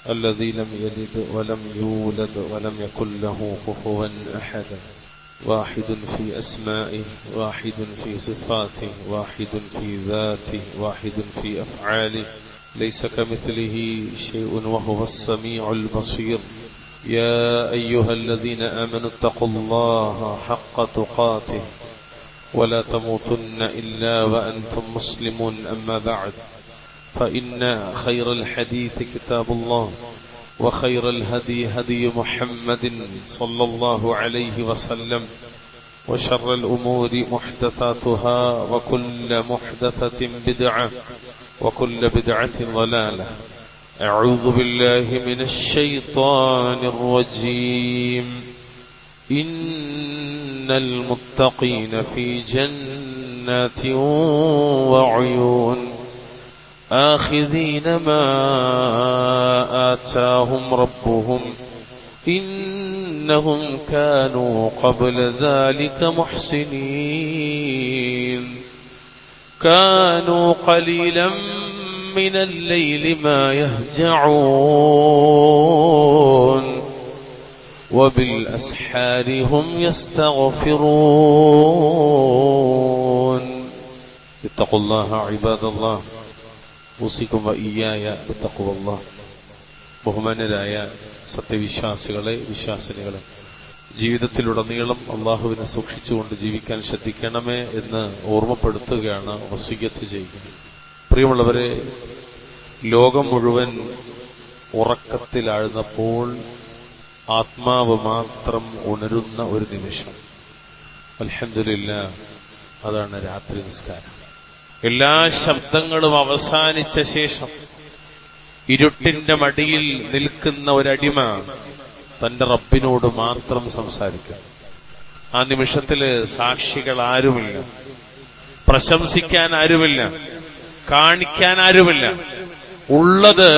الذي لم يلد ولم يولد ولم يكن له كفوا أحد واحد في أسمائه واحد في صفاته واحد في ذاته واحد في أفعاله ليس كمثله شيء وهو السميع البصير يا أيها الذين آمنوا اتقوا الله حق تقاته ولا تموتن إلا وأنتم مسلمون أما بعد فإن خير الحديث كتاب الله وخير الهدي هدي محمد صلى الله عليه وسلم وشر الأمور محدثاتها وكل محدثة بدعة وكل بدعة ضلالة أعوذ بالله من الشيطان الرجيم إن المتقين في جنات وعيون آخذين ما آتاهم ربهم إنهم كانوا قبل ذلك محسنين كانوا قليلا من الليل ما يهجعون وبالأسحار هم يستغفرون اتقوا الله عباد الله ഊസിക്കും വഇയ്യായ ബിത്തഖ്വല്ലാഹ്. ബഹുമാന്യരായ സത്യവിശ്വാസികളെ, വിശ്വാസിനികളെ, ജീവിതത്തിലുടനീളം അള്ളാഹുവിനെ സൂക്ഷിച്ചുകൊണ്ട് ജീവിക്കാൻ ശ്രദ്ധിക്കണമേ എന്ന് ഓർമ്മപ്പെടുത്തുകയാണ്, വസിയ്യത്ത് ചെയ്യുന്നത്. പ്രിയമുള്ളവരെ, ലോകം മുഴുവൻ ഉറക്കത്തിലാഴ്ന്നപ്പോൾ ആത്മാവ് മാത്രം ഉണരുന്ന ഒരു നിമിഷം, അൽഹംദുലില്ലാഹ്, അതാണ് രാത്രി നിസ്കാരം. എല്ലാ ശബ്ദങ്ങളും അവസാനിച്ച ശേഷം ഇരുട്ടിന്റെ മടിയിൽ നിൽക്കുന്ന ഒരടിമ തന്റെ റബ്ബിനോട് മാത്രം സംസാരിക്കും. ആ നിമിഷത്തില് സാക്ഷികൾ ആരുമില്ല, പ്രശംസിക്കാൻ ആരുമില്ല, കാണിക്കാൻ ആരുമില്ല. ഉള്ളത്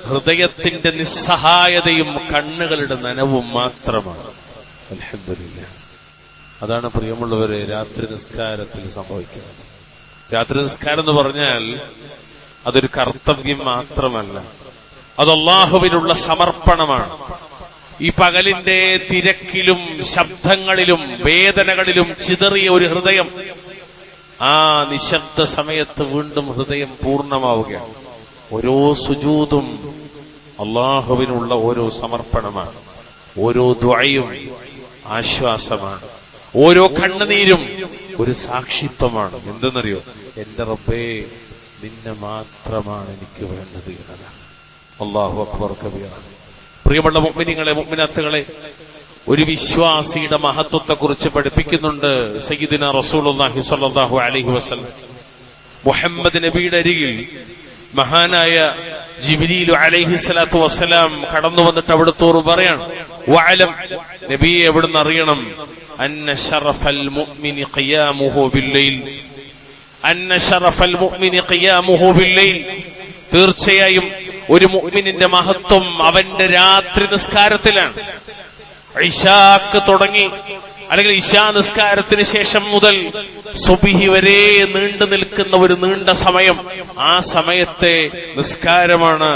ഹൃദയത്തിന്റെ നിസ്സഹായതയും കണ്ണുകളുടെ നനവും മാത്രമാണ്. അൽഹംദുലില്ലാഹ്. അതാണ് പ്രിയമുള്ളവരെ രാത്രി നിസ്കാരത്തിൽ സംഭവിക്കുന്നത്. രാത്രി നിസ്കാരം എന്ന് പറഞ്ഞാൽ അതൊരു കർത്തവ്യം മാത്രമല്ല, അത് അല്ലാഹുവിനുള്ള സമർപ്പണമാണ്. ഈ പകലിന്റെ തിരക്കിലും ശബ്ദങ്ങളിലും വേദനകളിലും ചിതറിയ ഒരു ഹൃദയം ആ നിശബ്ദ സമയത്ത് വീണ്ടും ഹൃദയം പൂർണ്ണമാവുകയാണ്. ഓരോ സുജൂദും അല്ലാഹുവിനുള്ള ഓരോ സമർപ്പണമാണ്. ഓരോ ദുആയും ആശ്വാസമാണ്. ഓരോ കണ്ണുനീരും ഒരു സാക്ഷിത്വമാണ്. എന്തെന്നറിയോ? എന്റെ റബ്ബേ, നിന്നെ മാത്രമാണ് എനിക്ക് വേണ്ടത് എന്നതാണ്. അല്ലാഹു അക്ബർ കബീറ. പ്രിയമുള്ള മുഅ്മിനീങ്ങളെ, മുഅ്മിനാത്തുകളെ, ഒരു വിശ്വാസിയുടെ മഹത്വത്തെ കുറിച്ച് പഠിപ്പിക്കുന്നുണ്ട് സയ്യിദുനാ റസൂലുള്ളാഹി സ്വല്ലല്ലാഹു അലൈഹി വസല്ലം. മുഹമ്മദ് നബിയുടെ അരികിൽ മഹാനായ ജിബ്രീൽ അലൈഹിസ്സലാത്തു വസ്സലാം കടന്നു വന്നിട്ട് അവിടുത്തോട് പറയാണ്, വഅലം, നബിയെ എവിടുന്ന് അറിയണം, അന്ന ശറഫൽ മുഅ്മിനി ഖിയാമുഹു ബില്ലൈൽ, അന്ന ശറഫൽ മുഅ്മിനി ഖിയാമുഹു ബില്ലൈൽ, തീർച്ചയായും ഒരു മുഅ്മിനിന്റെ മഹത്വം അവന്റെ രാത്രി നിസ്കാരത്തിലാണ്. ഇശാക്ക് തുടങ്ങി, അല്ലെങ്കിൽ ഇശാ നിസ്കാരത്തിന് ശേഷം മുതൽ സുബ്ഹി വരെ നീണ്ടു നിൽക്കുന്ന ഒരു നീണ്ട സമയം, ആ സമയത്തെ നിസ്കാരമാണ്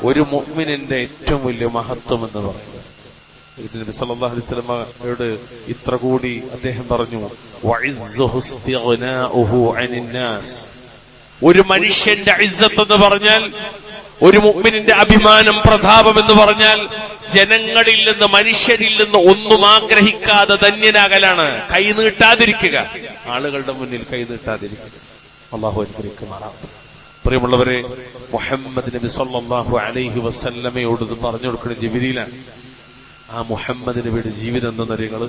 ഒരു മുഅ്മിനിന്റെ ഏറ്റവും വലിയ മഹത്വം എന്ന് പറയുന്നത്. നബി സല്ലല്ലാഹു അലൈഹി വസല്ലമയോട് ഇത്ര കൂടി അദ്ദേഹം പറഞ്ഞു, വഇസ്സുഹു ഇസ്തിഗ്നാഉഹു അനിന്നാസ്. ഒരു മനുഷ്യന്റെ ഇസ്സത്ത് എന്ന് പറഞ്ഞാൽ, ഒരു മുഅ്മിനിന്റെ അഭിമാനം, പ്രതാപം എന്ന് പറഞ്ഞാൽ ജനങ്ങളിൽ നിന്ന്, മനുഷ്യരിൽ നിന്ന് ഒന്നും ആഗ്രഹിക്കാതെ ധന്യനാകലാണ്. കൈനീട്ടാതിരിക്കുക, ആളുകളുടെ മുന്നിൽ കൈനീട്ടാതിരിക്കുക. അല്ലാഹു അനുഗ്രഹിക്കുമാറാവട്ടെ. പ്രിയമുള്ളവരെ, മുഹമ്മദ് നബി സല്ലല്ലാഹു അലൈഹി വസല്ലമയോട് പറഞ്ഞു കൊടുക്കുന്ന ജിബ്രീലാണ്. ആ മുഹമ്മദ് നബിയുടെ ജീവിതം എന്തെന്നറിയുന്നത്?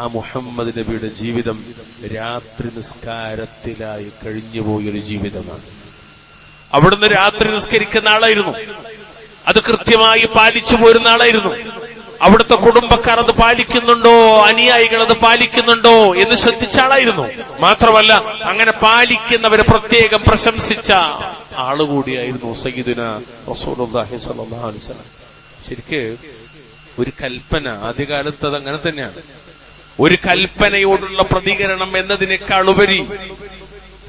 ആ മുഹമ്മദ് നബിയുടെ ജീവിതം രാത്രി നിസ്കാരത്തിലായി കഴിഞ്ഞുപോയൊരു ജീവിതമാണ്. അവിടുന്ന് രാത്രി നിസ്കരിക്കുന്ന ആളായിരുന്നു. അത് കൃത്യമായി പാലിച്ചു പോരുന്ന ആളായിരുന്നു. അവിടുത്തെ കുടുംബക്കാർ അത് പാലിക്കുന്നുണ്ടോ, അനുയായികൾ അത് പാലിക്കുന്നുണ്ടോ എന്ന് ശ്രദ്ധിച്ച ആളായിരുന്നു. മാത്രമല്ല, അങ്ങനെ പാലിക്കുന്നവരെ പ്രത്യേകം പ്രശംസിച്ച ആളുകൂടിയായിരുന്നു സയ്യിദുനാ റസൂലുള്ളാഹി സ്വല്ലല്ലാഹു അലൈഹി വസല്ലം. ശരിക്ക് ഒരു കൽപ്പന, ആദ്യകാലത്ത് അത് അങ്ങനെ തന്നെയാണ്. ഒരു കൽപ്പനയോടുള്ള പ്രതികരണം എന്നതിനേക്കാൾ ഉപരി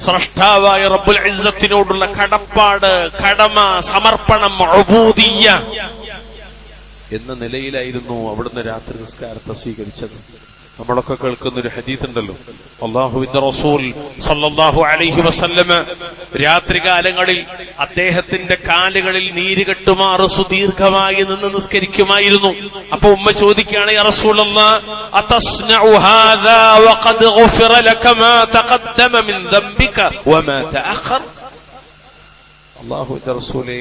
സ്രഷ്ടാവായ റബ്ബുൽ ഇസ്സത്തിനോടുള്ള കടപ്പാട്, കടമ, സമർപ്പണം, ഉബൂദിയ്യ, എന്ന നിലയിലായിരുന്നു അവിടുന്ന് രാത്രി നിസ്കാരത്തെ സ്വീകരിച്ചത്. നമ്മളൊക്കെ കേൾക്കുന്ന ഒരു ഹദീസ് ഉണ്ടല്ലോ, അല്ലാഹുവിന്റെ റസൂൽ സല്ലല്ലാഹു അലൈഹി വസല്ലം രാത്രികാലങ്ങളിൽ അദ്ദേഹത്തിന്റെ കാലുകളിൽ നീര് കെട്ടുമാറ് സുദീർഘമായി നിന്ന് നിസ്കരിക്കുമായിരുന്നു. അപ്പൊ ഉമ്മ ചോദിക്കുകയാണ്, യാ റസൂലല്ലാഹ് അതസ്നഉ ഹാദാ വഖദ് ഗുഫിറ ലക മാ തഖദ്ദമ മിൻ ദംബിക വമാ തഅഖർ. അല്ലാഹുവിന്റെ റസൂലേ,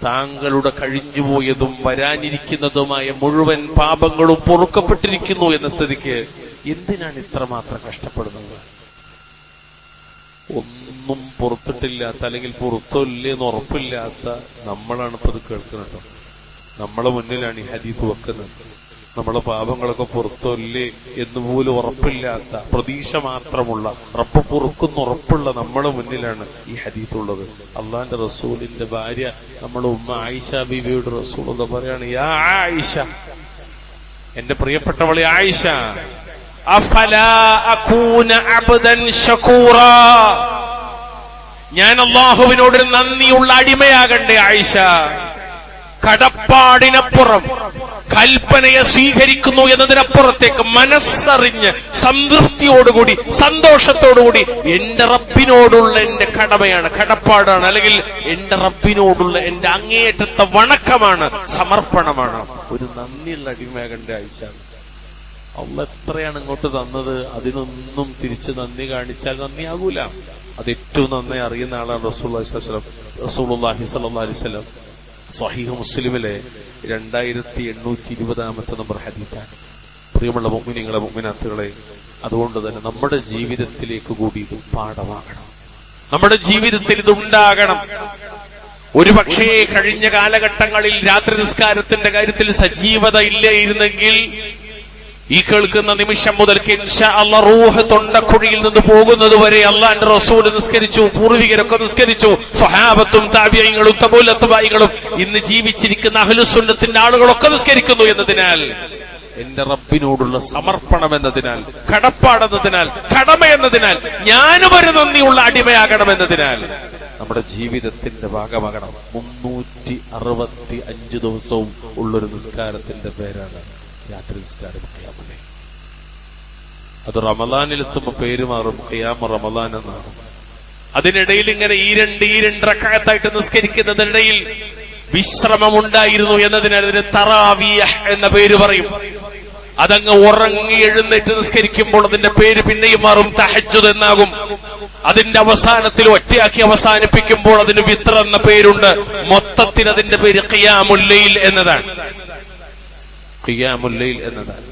താങ്കളുടെ കഴിഞ്ഞുപോയതും വരാനിരിക്കുന്നതുമായ മുഴുവൻ പാപങ്ങളും പൊറുക്കപ്പെട്ടിരിക്കുന്നു എന്ന സ്ഥിതിക്ക് എന്തിനാണ് ഇത്രമാത്രം കഷ്ടപ്പെടുന്നത്? ഒന്നും പുറത്തിട്ടില്ലാത്ത അല്ലെങ്കിൽ പുറത്തില്ലെന്ന് ഉറപ്പില്ലാത്ത നമ്മളാണ് ഇപ്പൊ ഇത് കേൾക്കുന്നത്. നമ്മളെ മുന്നിലാണ് ഈ ഹദീസ് വെക്കുന്നത്. നമ്മളെ പാപങ്ങളൊക്കെ പുറത്തല്ലേ എന്നുപോലും ഉറപ്പില്ലാത്ത, പ്രതീക്ഷ മാത്രമുള്ള, റബ്ബ് പൊറുക്കുന്ന ഉറപ്പുള്ള നമ്മളെ മുന്നിലാണ് ഈ ഹദീസ് ഉള്ളത്. അള്ളാന്റെ റസൂലിന്റെ ഭാര്യ നമ്മുടെ ഉമ്മ ആയിഷ ബീവിയുടെ റസൂൽ എന്ന് പറയാണ്, യാ ആയിഷ, എന്റെ പ്രിയപ്പെട്ടവളെ ആയിഷ, അഫലാ അകൂന അബ്ദൻ ശകൂറാ, ഞാൻ അല്ലാഹുവിനോട് നന്ദിയുള്ള അടിമയാകണ്ടേ ആയിഷ? കടപ്പാടിനപ്പുറം കൽപ്പനയെ സ്വീകരിക്കുന്നു എന്നതിനപ്പുറത്തേക്ക് മനസ്സറിഞ്ഞ് സംതൃപ്തിയോടുകൂടി സന്തോഷത്തോടുകൂടി എന്റെ റബ്ബിനോടുള്ള എന്റെ കടമയാണ്, കടപ്പാടാണ്, അല്ലെങ്കിൽ എന്റെ റബ്ബിനോടുള്ള എന്റെ അങ്ങേയറ്റത്തെ വണക്കമാണ്, സമർപ്പണമാണ്. ഒരു നന്ദിയുള്ള അടിമയാകേണ്ട ആയിഷ. അള്ളാഹ് എത്രയാണ് ഇങ്ങോട്ട് തന്നത്, അതിനൊന്നും തിരിച്ച് നന്ദി കാണിച്ചാൽ നന്ദിയാകൂല. അത് ഏറ്റവും നന്നായി അറിയുന്ന ആളാണ് റസൂലുള്ളാഹി സ്വല്ലല്ലാഹു അലൈഹി വസല്ലം. സഹീഹ് മുസ്ലിമിലെ 2820 നമ്പർ ഹദീസാണ്. പ്രിയമുള്ള മുഅ്മിനീങ്ങളെ, മുഅ്മിനാത്തുകളെ, അതുകൊണ്ട് തന്നെ നമ്മുടെ ജീവിതത്തിലേക്ക് കൂടി ഇത് പാഠമാകണം. നമ്മുടെ ജീവിതത്തിൽ ഇത് ഉണ്ടാകണം. ഒരു പക്ഷേ കഴിഞ്ഞ കാലഘട്ടങ്ങളിൽ രാത്രി നിസ്കാരത്തിന്റെ കാര്യത്തിൽ സജീവത ഇല്ലായിരുന്നെങ്കിൽ ഈ കേൾക്കുന്ന നിമിഷം മുതൽക്ക് ഇൻഷാ അല്ലാഹ് റൂഹ് തൊണ്ടക്കുഴിയിൽ നിന്ന് പോകുന്നത് വരെ അല്ലാഹുവിന്റെ റസൂൽ നിസ്കരിച്ചു, പൂർവികരൊക്കെ നിസ്കരിച്ചു, സ്വഹാബത്തും താബിഈങ്ങളും തബൂഉ തബായികളും ഇന്ന് ജീവിച്ചിരിക്കുന്ന അഹ്ലുസുന്നത്തിന്റെ ആളുകളൊക്കെ നിസ്കരിക്കുന്നു എന്നതിനാൽ, എന്റെ റബ്ബിനോടുള്ള സമർപ്പണം എന്നതിനാൽ, കടപ്പാടെന്നതിനാൽ, കടമ എന്നതിനാൽ, ഞാനും ഒരു നന്ദിയുള്ള അടിമയാകണമെന്നതിനാൽ നമ്മുടെ ജീവിതത്തിന്റെ ഭാഗമാകണം. 365 ദിവസവും ഉള്ളൊരു നിസ്കാരത്തിന്റെ പേരാണ് രാത്രി നിസ്കാരം. അത് റമളാനിലെത്തുമ്പോ പേര് മാറും, ഖിയാമ റമളാൻ എന്നാണ്. അതിനിടയിൽ ഇങ്ങനെ ഈ രണ്ട് റക്അത്തായിട്ട് നിസ്കരിക്കുന്നതിനിടയിൽ വിശ്രമമുണ്ടായിരുന്നു എന്നതിനാൽ അതിന് തറാവിയഹ് എന്ന പേര് പറയും. അതങ്ങ് ഉറങ്ങി എഴുന്നേറ്റ് നിസ്കരിക്കുമ്പോൾ അതിന്റെ പേര് പിന്നെയും മാറും, തഹജ്ജുദ് എന്നാകും. അതിന്റെ അവസാനത്തിൽ ഒറ്റയാക്കി അവസാനിപ്പിക്കുമ്പോൾ അതിന് വിത്ർ എന്ന പേരുണ്ട്. മൊത്തത്തിൽ അതിന്റെ പേര് ഖിയാമുൽ ലൈൽ എന്നതാണ്. ഖിയാമുൽ ലൈൽ എന്നതാണ്.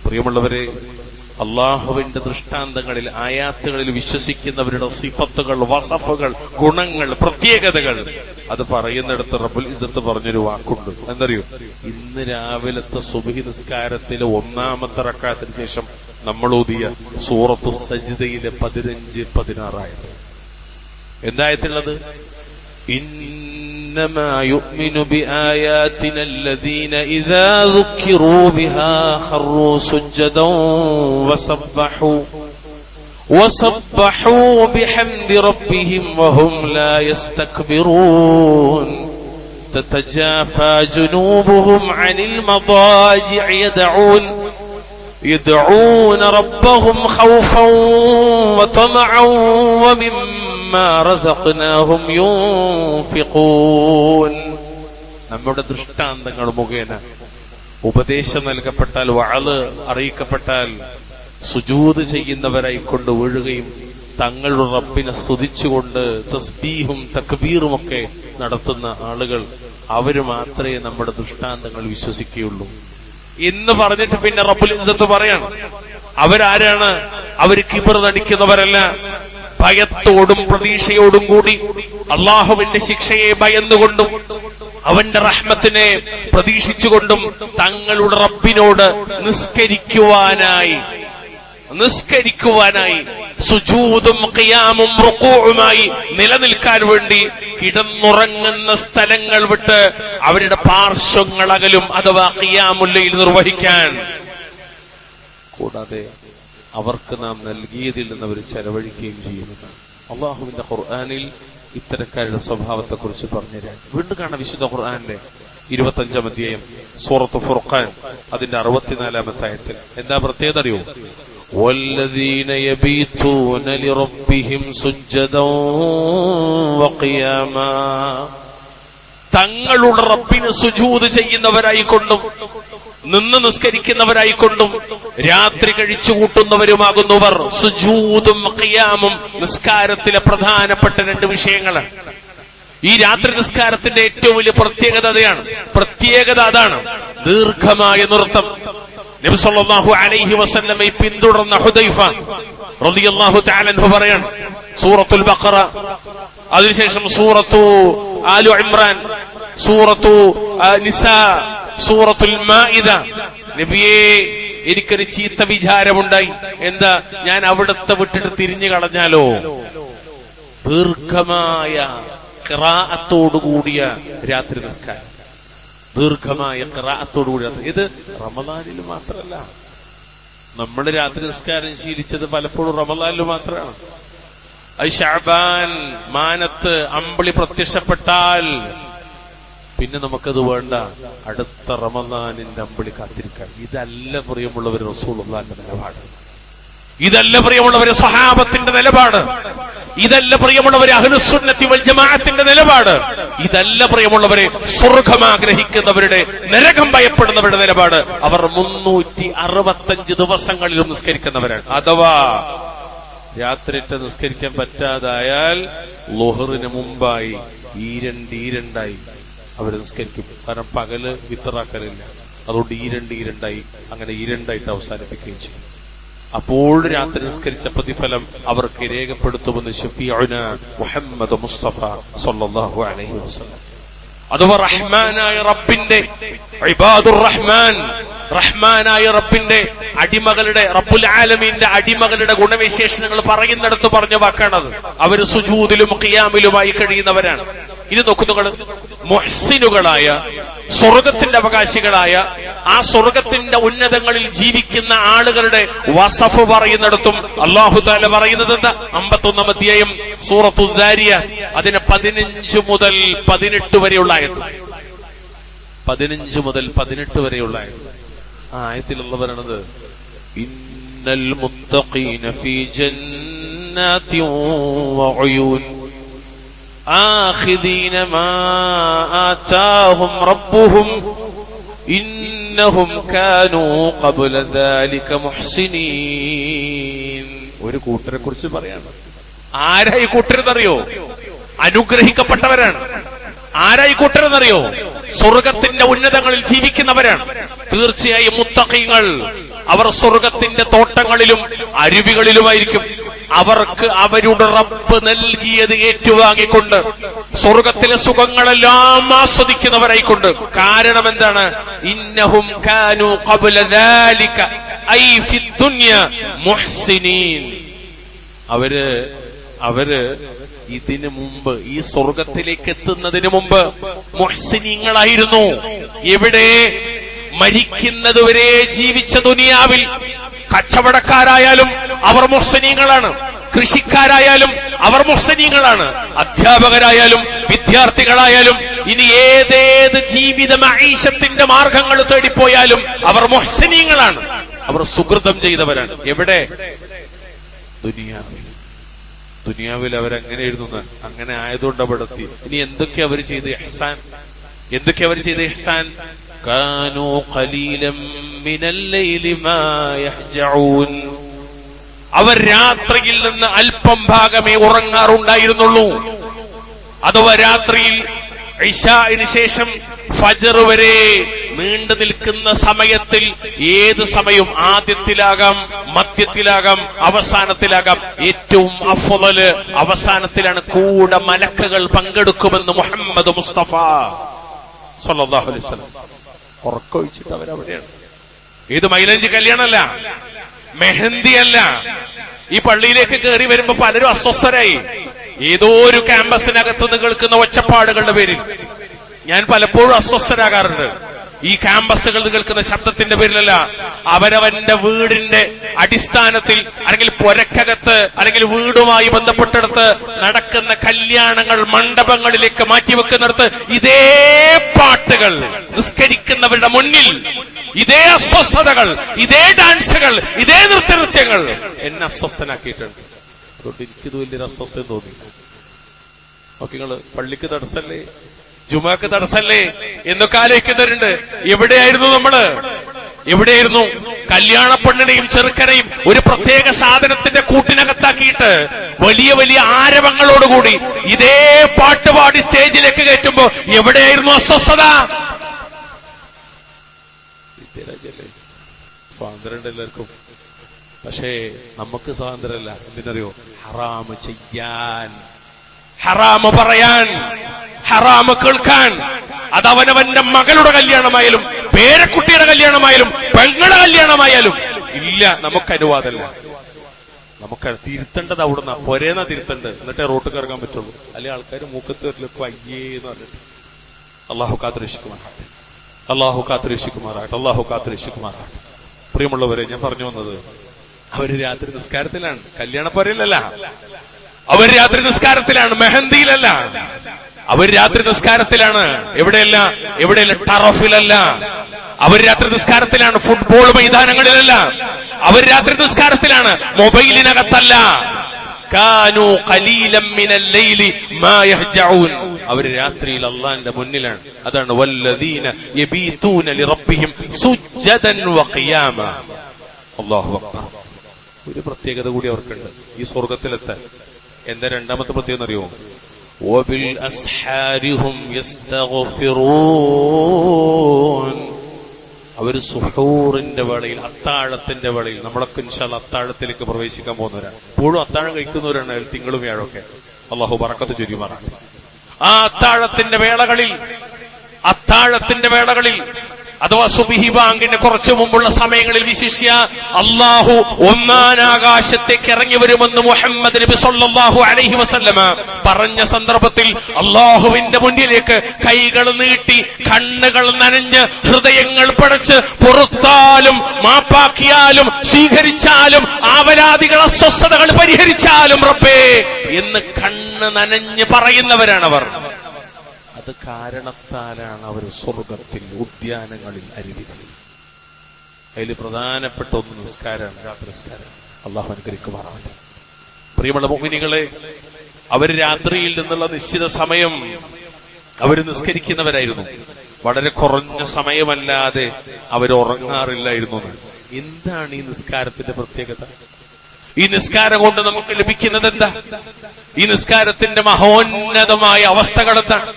പ്രിയമുള്ളവരെ, അള്ളാഹുവിന്റെ ദൃഷ്ടാന്തങ്ങളിൽ, ആയാത്തുകളിൽ വിശ്വസിക്കുന്നവരുടെ സിഫത്തുകൾ, വസഫുകൾ, ഗുണങ്ങൾ, പ്രത്യേകതകൾ അത് പറയുന്നിടത്ത് റബ്ബുൽ ഇസ്സത്ത് പറഞ്ഞൊരു വാക്കുണ്ട്. എന്തറിയോ? ഇന്ന് രാവിലത്തെ സുബ്ഹി നിസ്കാരത്തിലെ 1ാമത്തെ റക്അത്തിന് ശേഷം നമ്മൾ ഓതിയ സൂറത്തു സജ്ദയിലെ 15-16 ആയത്. എന്തായത്തുള്ളത്? إنما يؤمن بآياتنا الذين إذا ذكروا بها خروا سجدا وسبحوا بحمد ربهم وهم لا يستكبرون تتجافى جنوبهم عن المضاجع يدعون ربهم خوفا وطمعا ومما رزقناهم ينفقون. നമ്മുടെ ദൃഷ്ടാന്തങ്ങൾ മുഖേന ഉപദേശം നൽകപ്പെട്ടാൽ, വഅള് അറിയിക്കപ്പെട്ടാൽ സുജൂദ് ചെയ്യുന്നവരായിക്കൊണ്ട് വീഴുകയും തങ്ങളുടെ റബ്ബിനെ സ്തുതിച്ചുകൊണ്ട് തസ്ബീഹും തക്ബീറും ഒക്കെ നടത്തുന്ന ആളുകൾ, അവര് മാത്രമേ നമ്മുടെ ദൃഷ്ടാന്തങ്ങൾ വിശ്വസിക്കുകയുള്ളൂ എന്ന് പറഞ്ഞിട്ട് പിന്നെ റബ്ബുൽ ഇസ്സത്ത് പറയാണ്, അവരാരാണ്? അവര് കിബർ നടിക്കുന്നവരല്ല. ഭയത്തോടും പ്രതീക്ഷയോടും കൂടി അള്ളാഹുവിന്റെ ശിക്ഷയെ ഭയന്നുകൊണ്ടും അവന്റെ റഹ്മത്തിനെ പ്രതീക്ഷിച്ചുകൊണ്ടും തങ്ങളുടെ റബ്ബിനോട് നിസ്കരിക്കുവാനായി സുജൂദും ഖിയാമും റുകൂഉമായി നിലനിൽക്കാൻ വേണ്ടി കിടന്നുറങ്ങുന്ന സ്ഥലങ്ങൾ വിട്ട് അവരുടെ പാർശ്വങ്ങളകലും, അഥവാ ഖിയാമുൽ ലൈൽ നിർവഹിക്കാൻ. കൂടാതെ അവർക്ക് നാം നൽകിയതിൽ നിന്ന് അവർ ചെലവഴിക്കുകയും ചെയ്യുന്നു. അള്ളാഹുവിന്റെ ഖുർആനിൽ ഇത്തരക്കാരുടെ സ്വഭാവത്തെ കുറിച്ച് പറഞ്ഞുതരാൻ വീണ്ടും കാണാം. വിശുദ്ധ ഖുർആനിലെ 25-ാം അധ്യായം സൂറത്ത് ഫുർഖാൻ അതിന്റെ 64-ാമത്തെ ആയത്തിൽ എന്താ പ്രത്യേകത അറിയോ? വല്ലദീന യബീതൂന ലിറബ്ബിഹിം സുജ്ജദൻ വഖിയാമാ, തങ്ങളുടെ റബ്ബിന് സുജൂദ് ചെയ്യുന്നവരായിക്കൊണ്ടും നിന്ന് നിസ്കരിക്കുന്നവരായിക്കൊണ്ടും രാത്രി കഴിച്ചു കൂട്ടുന്നവരുമാകുന്നവർ. സുജൂദും ഖിയാമും നിസ്കാരത്തിലെ പ്രധാനപ്പെട്ട 2 വിഷയങ്ങളാണ്. ഈ രാത്രി നിസ്കാരത്തിന്റെ ഏറ്റവും വലിയ പ്രത്യേകത അതാണ്, ദീർഘമായ നൃത്തം. നബി സല്ലല്ലാഹു അലൈഹി വസല്ലമയെ പിന്തുടർന്ന ഹുദൈഫ റളിയല്ലാഹു തആല അൻഹു പറയാണ്, സൂറത്തുൽ ബഖറ, അതിനുശേഷം സൂറത്തു ആലു ഇമ്രാൻ, സൂറത്തു നിസാ, സൂറത്തുൽ മാഇദ. നബിയെ, എനിക്കൊരു ചീത്ത വിചാരമുണ്ടായി. എന്താ? ഞാൻ അവിടുത്തെ വിട്ടിട്ട് തിരിഞ്ഞു കളഞ്ഞാലോ? ദീർഘമായ ഖിറാഅത്തോടുകൂടിയ രാത്രി നിസ്കാരം, ദീർഘമായ ഖിറാഅത്തോടുകൂടിയ. ഇത് റമദാനിൽ മാത്രമല്ല, നമ്മൾ രാത്രി നിസ്കാരം ശീലിച്ചത് പലപ്പോഴും റമദാനിൽ മാത്രമാണ്. അത് ശഅബാൻ മാനത്ത് അമ്പിളി പ്രത്യക്ഷപ്പെട്ടാൽ പിന്നെ നമുക്കത് വേണ്ട, അടുത്ത റമദാനിന്റെ അമ്പിളി കാത്തിരിക്കാൻ. ഇതല്ല പ്രിയമുള്ളവർ റസൂലുള്ളാഹിന്റെ നിലപാട്, ഇതല്ല പ്രിയമുള്ളവരെ സ്വഹാബത്തിന്റെ നിലപാട്, ഇതല്ല പ്രിയമുള്ളവരെ അഹ്ലുസുന്നത്തി വൽ ജമാഅത്തിന്റെ നിലപാട്, ഇതല്ല പ്രിയമുള്ളവരെ സ്വർഗ്ഗം ആഗ്രഹിക്കുന്നവരുടെ, നരകം ഭയപ്പെടുന്നവരുടെ നിലപാട്. അവർ 365 ദിവസങ്ങളിലും നിസ്കരിക്കുന്നവരാണ്. അഥവാ രാത്രിയിട്ട് നിസ്കരിക്കാൻ പറ്റാതായാൽ ളുഹറിന് മുമ്പായി ഈരണ്ടായി അവർ നിസ്കരിക്കും. കാരണം പകല് വിത്തറാക്കലില്ല, അതുകൊണ്ട് ഈരണ്ടായി അങ്ങനെ ഈരണ്ടായിട്ട് അവസാനിപ്പിക്കുകയും ചെയ്യും. അപ്പോൾ രാത്രി നിസ്കരിച്ച പ്രതിഫലം അവർക്ക് രേഖപ്പെടുത്തുമെന്ന് ശഫീഉന മുഹമ്മദ് മുസ്തഫ സല്ലല്ലാഹു അലൈഹി വസല്ലം. അഥവാ റഹ്മാനായ റബ്ബിന്റെ ഇബാദുർ റഹ്മാൻ, റഹ്മാനായ റബ്ബിന്റെ അടിമകളുടെ, റബ്ബുൽ ആലമീന്റെ അടിമകളുടെ ഗുണവിശേഷണങ്ങൾ പറയുന്നിടത്ത് പറഞ്ഞ വാക്കാണത്. അവർ സുജൂദിലും ഖിയാമിലുമായി കഴിയുന്നവരാണ്. ഇത് നോക്കുന്നുകൾ, മുഹ്സിനുകളായ, സ്വർഗത്തിന്റെ അവകാശികളായ, ആ സ്വർഗത്തിന്റെ ഉന്നതങ്ങളിൽ ജീവിക്കുന്ന ആളുകളുടെ വസഫ് പറയുന്നിടത്തും അല്ലാഹു തആല പറയുന്നത് എന്താ? 51-ാം അധ്യായം സൂറത്തു ദാരിയ, അതിന് 15 മുതൽ 18 വരെയുള്ള ആയത്ത്. 15 മുതൽ 18 വരെയുള്ള ആയത്ത്. ആ ആയത്തിലുള്ള പറയുന്നത്, ഇന്നൽ മുത്തഖീന ഫീ ജന്നാതിൻ വഉയൂൻ ആഖിദീന മാ ആതാഹും റബ്ബുഹും ഇന്നഹും കാനൂ ഖബ്ല ദാലിക മുഹ്സിനീൻ. ഒരു കൂട്ടരെ കുറിച്ച് പറയാണ്. ആരായി കൂട്ടരെന്നറിയോ? അനുഗ്രഹിക്കപ്പെട്ടവരാണ്. ആരായി കൂട്ടരെന്നറിയോ? സ്വർഗത്തിന്റെ ഉന്നതങ്ങളിൽ ജീവിക്കുന്നവരാണ്. തീർച്ചയായും മുത്തഖീങ്ങൾ അവർ സ്വർഗത്തിന്റെ തോട്ടങ്ങളിലും അരുവികളിലുമായിരിക്കും. അവർക്ക് അവരുടെ റബ്ബ് നൽകിയത് ഏറ്റുവാങ്ങിക്കൊണ്ട് സ്വർഗത്തിലെ സുഖങ്ങളെല്ലാം ആസ്വദിക്കുന്നവരായിക്കൊണ്ട്. കാരണം എന്താണ്? ഇന്നഹും കാനൂ ഖബ്ല ദാലിക ഐ ഫി ദുനിയ മുഹ്സിനീൻ. അവര് ഇതിനു മുമ്പ്, ഈ സ്വർഗത്തിലേക്ക് എത്തുന്നതിന് മുമ്പ് മുഹ്സിനീങ്ങളായിരുന്നു. എവിടെ? മരിക്കുന്നതുവരെ ജീവിച്ച ദുനിയാവിൽ കച്ചവടക്കാരായാലും അവർ മുഹ്സിനീങ്ങളാണ്, കൃഷിക്കാരായാലും അവർ മുഹ്സിനീങ്ങളാണ്, അധ്യാപകരായാലും വിദ്യാർത്ഥികളായാലും ഇനി ഏതേത് ജീവിത മഈശത്തിന്റെ മാർഗങ്ങൾ തേടിപ്പോയാലും അവർ മുഹ്സിനീങ്ങളാണ്, അവർ സുകൃതം ചെയ്തവരാണ്. എവിടെ? ദുനിയാവിൽ അവരങ്ങനെ എഴുതുന്ന, അങ്ങനെ ആയതുകൊണ്ട് അവിടെത്തി. ഇനി എന്തൊക്കെ അവർ ചെയ്ത് ഇഹ്സാൻ? എന്തൊക്കെ അവർ ചെയ്ത് ഇഹ്സാൻ? കാനൂ ഖലീലൻ മിനൽ ലൈലി മാ യഹ്ജഊൻ. അവർ രാത്രിയിൽ നിന്ന് അല്പം ഭാഗമേ ഉറങ്ങാറുണ്ടായിരുന്നുള്ളൂ. അഥവാ രാത്രിയിൽ ഇശാഇന് ശേഷം ഫജ്ർ വരെ നീണ്ടു നിൽക്കുന്ന സമയത്തിൽ ഏത് സമയവും ആദ്യത്തിലാകാം, മധ്യത്തിലാകാം, അവസാനത്തിലാകാം. ഏറ്റവും അഫ്ളല് അവസാനത്തിലാണ്. കൂടെ മലക്കുകൾ പങ്കെടുക്കുമെന്ന് മുഹമ്മദ് മുസ്തഫ സല്ലല്ലാഹു അലൈഹി വസല്ലം. ഉറക്കൊഴിച്ചിട്ട് അവരവിടെയാണ്. ഇത് മൈലഞ്ചി കല്യാണമല്ല, മെഹന്തി അല്ല. ഈ പള്ളിയിലേക്ക് കയറി വരുമ്പോ പലരും അസ്വസ്ഥരായി. ഏതോ ഒരു ക്യാമ്പസിനകത്ത് നിന്ന് കേൾക്കുന്ന ഒച്ചപ്പാടുകളുടെ പേരിൽ ഞാൻ പലപ്പോഴും അസ്വസ്ഥരാകാറുണ്ട്. ഈ ക്യാമ്പസുകൾ കേൾക്കുന്ന ശബ്ദത്തിന്റെ പേരിലല്ല, അവരവന്റെ വീടിന്റെ അടിസ്ഥാനത്തിൽ അല്ലെങ്കിൽ പുരക്കകത്ത് അല്ലെങ്കിൽ വീടുമായി ബന്ധപ്പെട്ടെടുത്ത് നടക്കുന്ന കല്യാണങ്ങൾ മണ്ഡപങ്ങളിലേക്ക് മാറ്റിവെക്കുന്നിടത്ത് ഇതേ പാട്ടുകൾ നിസ്കരിക്കുന്നവരുടെ മുന്നിൽ, ഇതേ അസ്വസ്ഥതകൾ, ഇതേ ഡാൻസുകൾ, ഇതേ നൃത്യങ്ങൾ എന്നെ അസ്വസ്ഥനാക്കിയിട്ടുണ്ട്. അതുകൊണ്ട് എനിക്കിത് വലിയൊരു അസ്വസ്ഥത തോന്നി. നോക്കി നിങ്ങള്, പള്ളിക്ക് തടസ്സല്ലേ, ജുമാക്ക് തടസ്സല്ലേ എന്നൊക്കെ ആലോചിക്കുന്നവരുണ്ട്. എവിടെയായിരുന്നു നമ്മള്? എവിടെയായിരുന്നു? കല്യാണ പെണ്ണിനെയും ചെറുക്കനെയും ഒരു പ്രത്യേക സാധനത്തിന്റെ കൂട്ടിനകത്താക്കിയിട്ട് വലിയ വലിയ ആരവങ്ങളോടുകൂടി ഇതേ പാട്ടുപാടി സ്റ്റേജിലേക്ക് കയറ്റുമ്പോ എവിടെയായിരുന്നു അസ്വസ്ഥത? സ്വാതന്ത്ര്യം എല്ലാവർക്കും, പക്ഷേ നമുക്ക് സ്വാതന്ത്ര്യമല്ല. എന്തിനറിയോ? ഹറാമ് ചെയ്യാൻ, ഹറാമ് പറയാൻ, ഹറാമ് കേൾക്കാൻ. അതവനവന്റെ മകളുടെ കല്യാണമായാലും പേരക്കുട്ടിയുടെ കല്യാണമായാലും പെങ്ങളുടെ കല്യാണമായാലും ഇല്ല, നമുക്ക് അനുവാദമല്ല. നമുക്ക് തിരുത്തേണ്ടത് അവിടുന്ന് പൊരേന്ന തിരുത്തേണ്ടത്, എന്നിട്ടേ റോട്ടിൽ ഇറങ്ങാൻ പറ്റുള്ളൂ. അല്ലെങ്കിൽ ആൾക്കാർ മൂക്കത്തേറിലേക്ക് അയ്യേന്ന് പറഞ്ഞിട്ട്. അള്ളാഹു കാത്തുരക്ഷിക്കുമാറാട്ടെ, അള്ളാഹു കാത്തുരക്ഷിക്കുമാറാട്ടെ, അള്ളാഹു കാത്തുരക്ഷിക്കുമാറാട്ടെ. പ്രിയമുള്ളവരെ, ഞാൻ പറഞ്ഞു വന്നത്, അവര് രാത്രി നിസ്കാരത്തിലാണ്, കല്യാണപ്പൊരയിലല്ല. അവർ രാത്രി നിസ്കാരത്തിലാണ്, മെഹന്തിയിലല്ല. അവർ രാത്രി നിസ്കാരത്തിലാണ്, എവിടെയല്ല ടറഫിലല്ല. അവർ രാത്രി നിസ്കാരത്തിലാണ്, ഫുട്ബോൾ മൈതാനങ്ങളിലല്ല. അവർ രാത്രി നിസ്കാരത്തിലാണ്, മൊബൈലിനകത്തല്ല. കാനൂ ഖലീലൻ മിനൽ ലൈലി മാ യഹ്ജഊൻ. അവർ രാത്രിയിൽ അല്ലാഹുവിന്റെ മുന്നിലാണ്. അതാണ് വല്ലദീന യബീതൂന ലിറബ്ബിഹിം സുജ്ജദൻ വഖിയാമ. അല്ലാഹു അക്ബർ. ഒരു പ്രത്യേകത കൂടി അവർക്കുണ്ട് ഈ സ്വർഗത്തിലെത്താൻ. എന്താ രണ്ടാമത്തെ പ്രത്യേകത അറിയോ? വബിൽ അസ്ഹാരിഹും യസ്തഗ്ഫിറൂൻ. അവർ സുഹൂറിന്റെ വേളയിൽ, അത്താഴത്തിന്റെ വേളയിൽ, നമ്മളൊക്കെ ഇൻഷാല്ലാ അത്താഴത്തിലേക്ക് പ്രവേശിക്കാൻ പോകുന്നവരാണ്. ഇപ്പോഴും അത്താഴം കഴിക്കുന്നവരാണ് തിങ്കളും വ്യാഴമൊക്കെ. അള്ളാഹു ബറക്കത്ത് ചൊരിയുമാറാണ്. ആ അത്താഴത്തിന്റെ വേളകളിൽ അഥവാ സുബ്ഹി ബാങ്കിന്റെ കുറച്ചു മുമ്പുള്ള സമയങ്ങളിൽ വിശിഷ്യ അള്ളാഹു ഒന്നാനാകാശത്തേക്ക് ഇറങ്ങി വരുമെന്ന് മുഹമ്മദ് നബി സല്ലല്ലാഹു അലൈഹി വസല്ലമ പറഞ്ഞ സന്ദർഭത്തിൽ അള്ളാഹുവിന്റെ മുന്നിലേക്ക് കൈകൾ നീട്ടി, കണ്ണുകൾ നനഞ്ഞ്, ഹൃദയങ്ങൾ പടച്ച്, പുറത്താലും മാപ്പാക്കിയാലും സ്വീകരിച്ചാലും ആവലാദികൾ അസ്വസ്ഥതകൾ പരിഹരിച്ചാലും റബ്ബേ എന്ന് കണ്ണ് നനഞ്ഞ് പറയുന്നവരാണവർ. അത് കാരണത്താലാണ് അവർ സ്വർഗത്തിൽ, ഉദ്യാനങ്ങളിൽ, അരുവികളിൽ. അതിൽ പ്രധാനപ്പെട്ട ഒന്ന് നിസ്കാരമാണ്, രാത്രി നിസ്കാരം. അള്ളാഹു അനുഗ്രഹിക്കുമാറാവട്ടെ. പ്രിയമുള്ള മുഅ്മിനീങ്ങളെ, അവർ രാത്രിയിൽ നിന്നുള്ള നിശ്ചിത സമയം അവർ നിസ്കരിക്കുന്നവരായിരുന്നു. വളരെ കുറഞ്ഞ സമയമല്ലാതെ അവർ ഉറങ്ങാറില്ലായിരുന്നു. എന്താണ് ഈ നിസ്കാരത്തിന്റെ പ്രത്യേകത? ഈ നിസ്കാരം കൊണ്ട് നമുക്ക് ലഭിക്കുന്നത് എന്താ? ഈ നിസ്കാരത്തിന്റെ മഹോന്നതമായ അവസ്ഥകൾ എന്താണ്?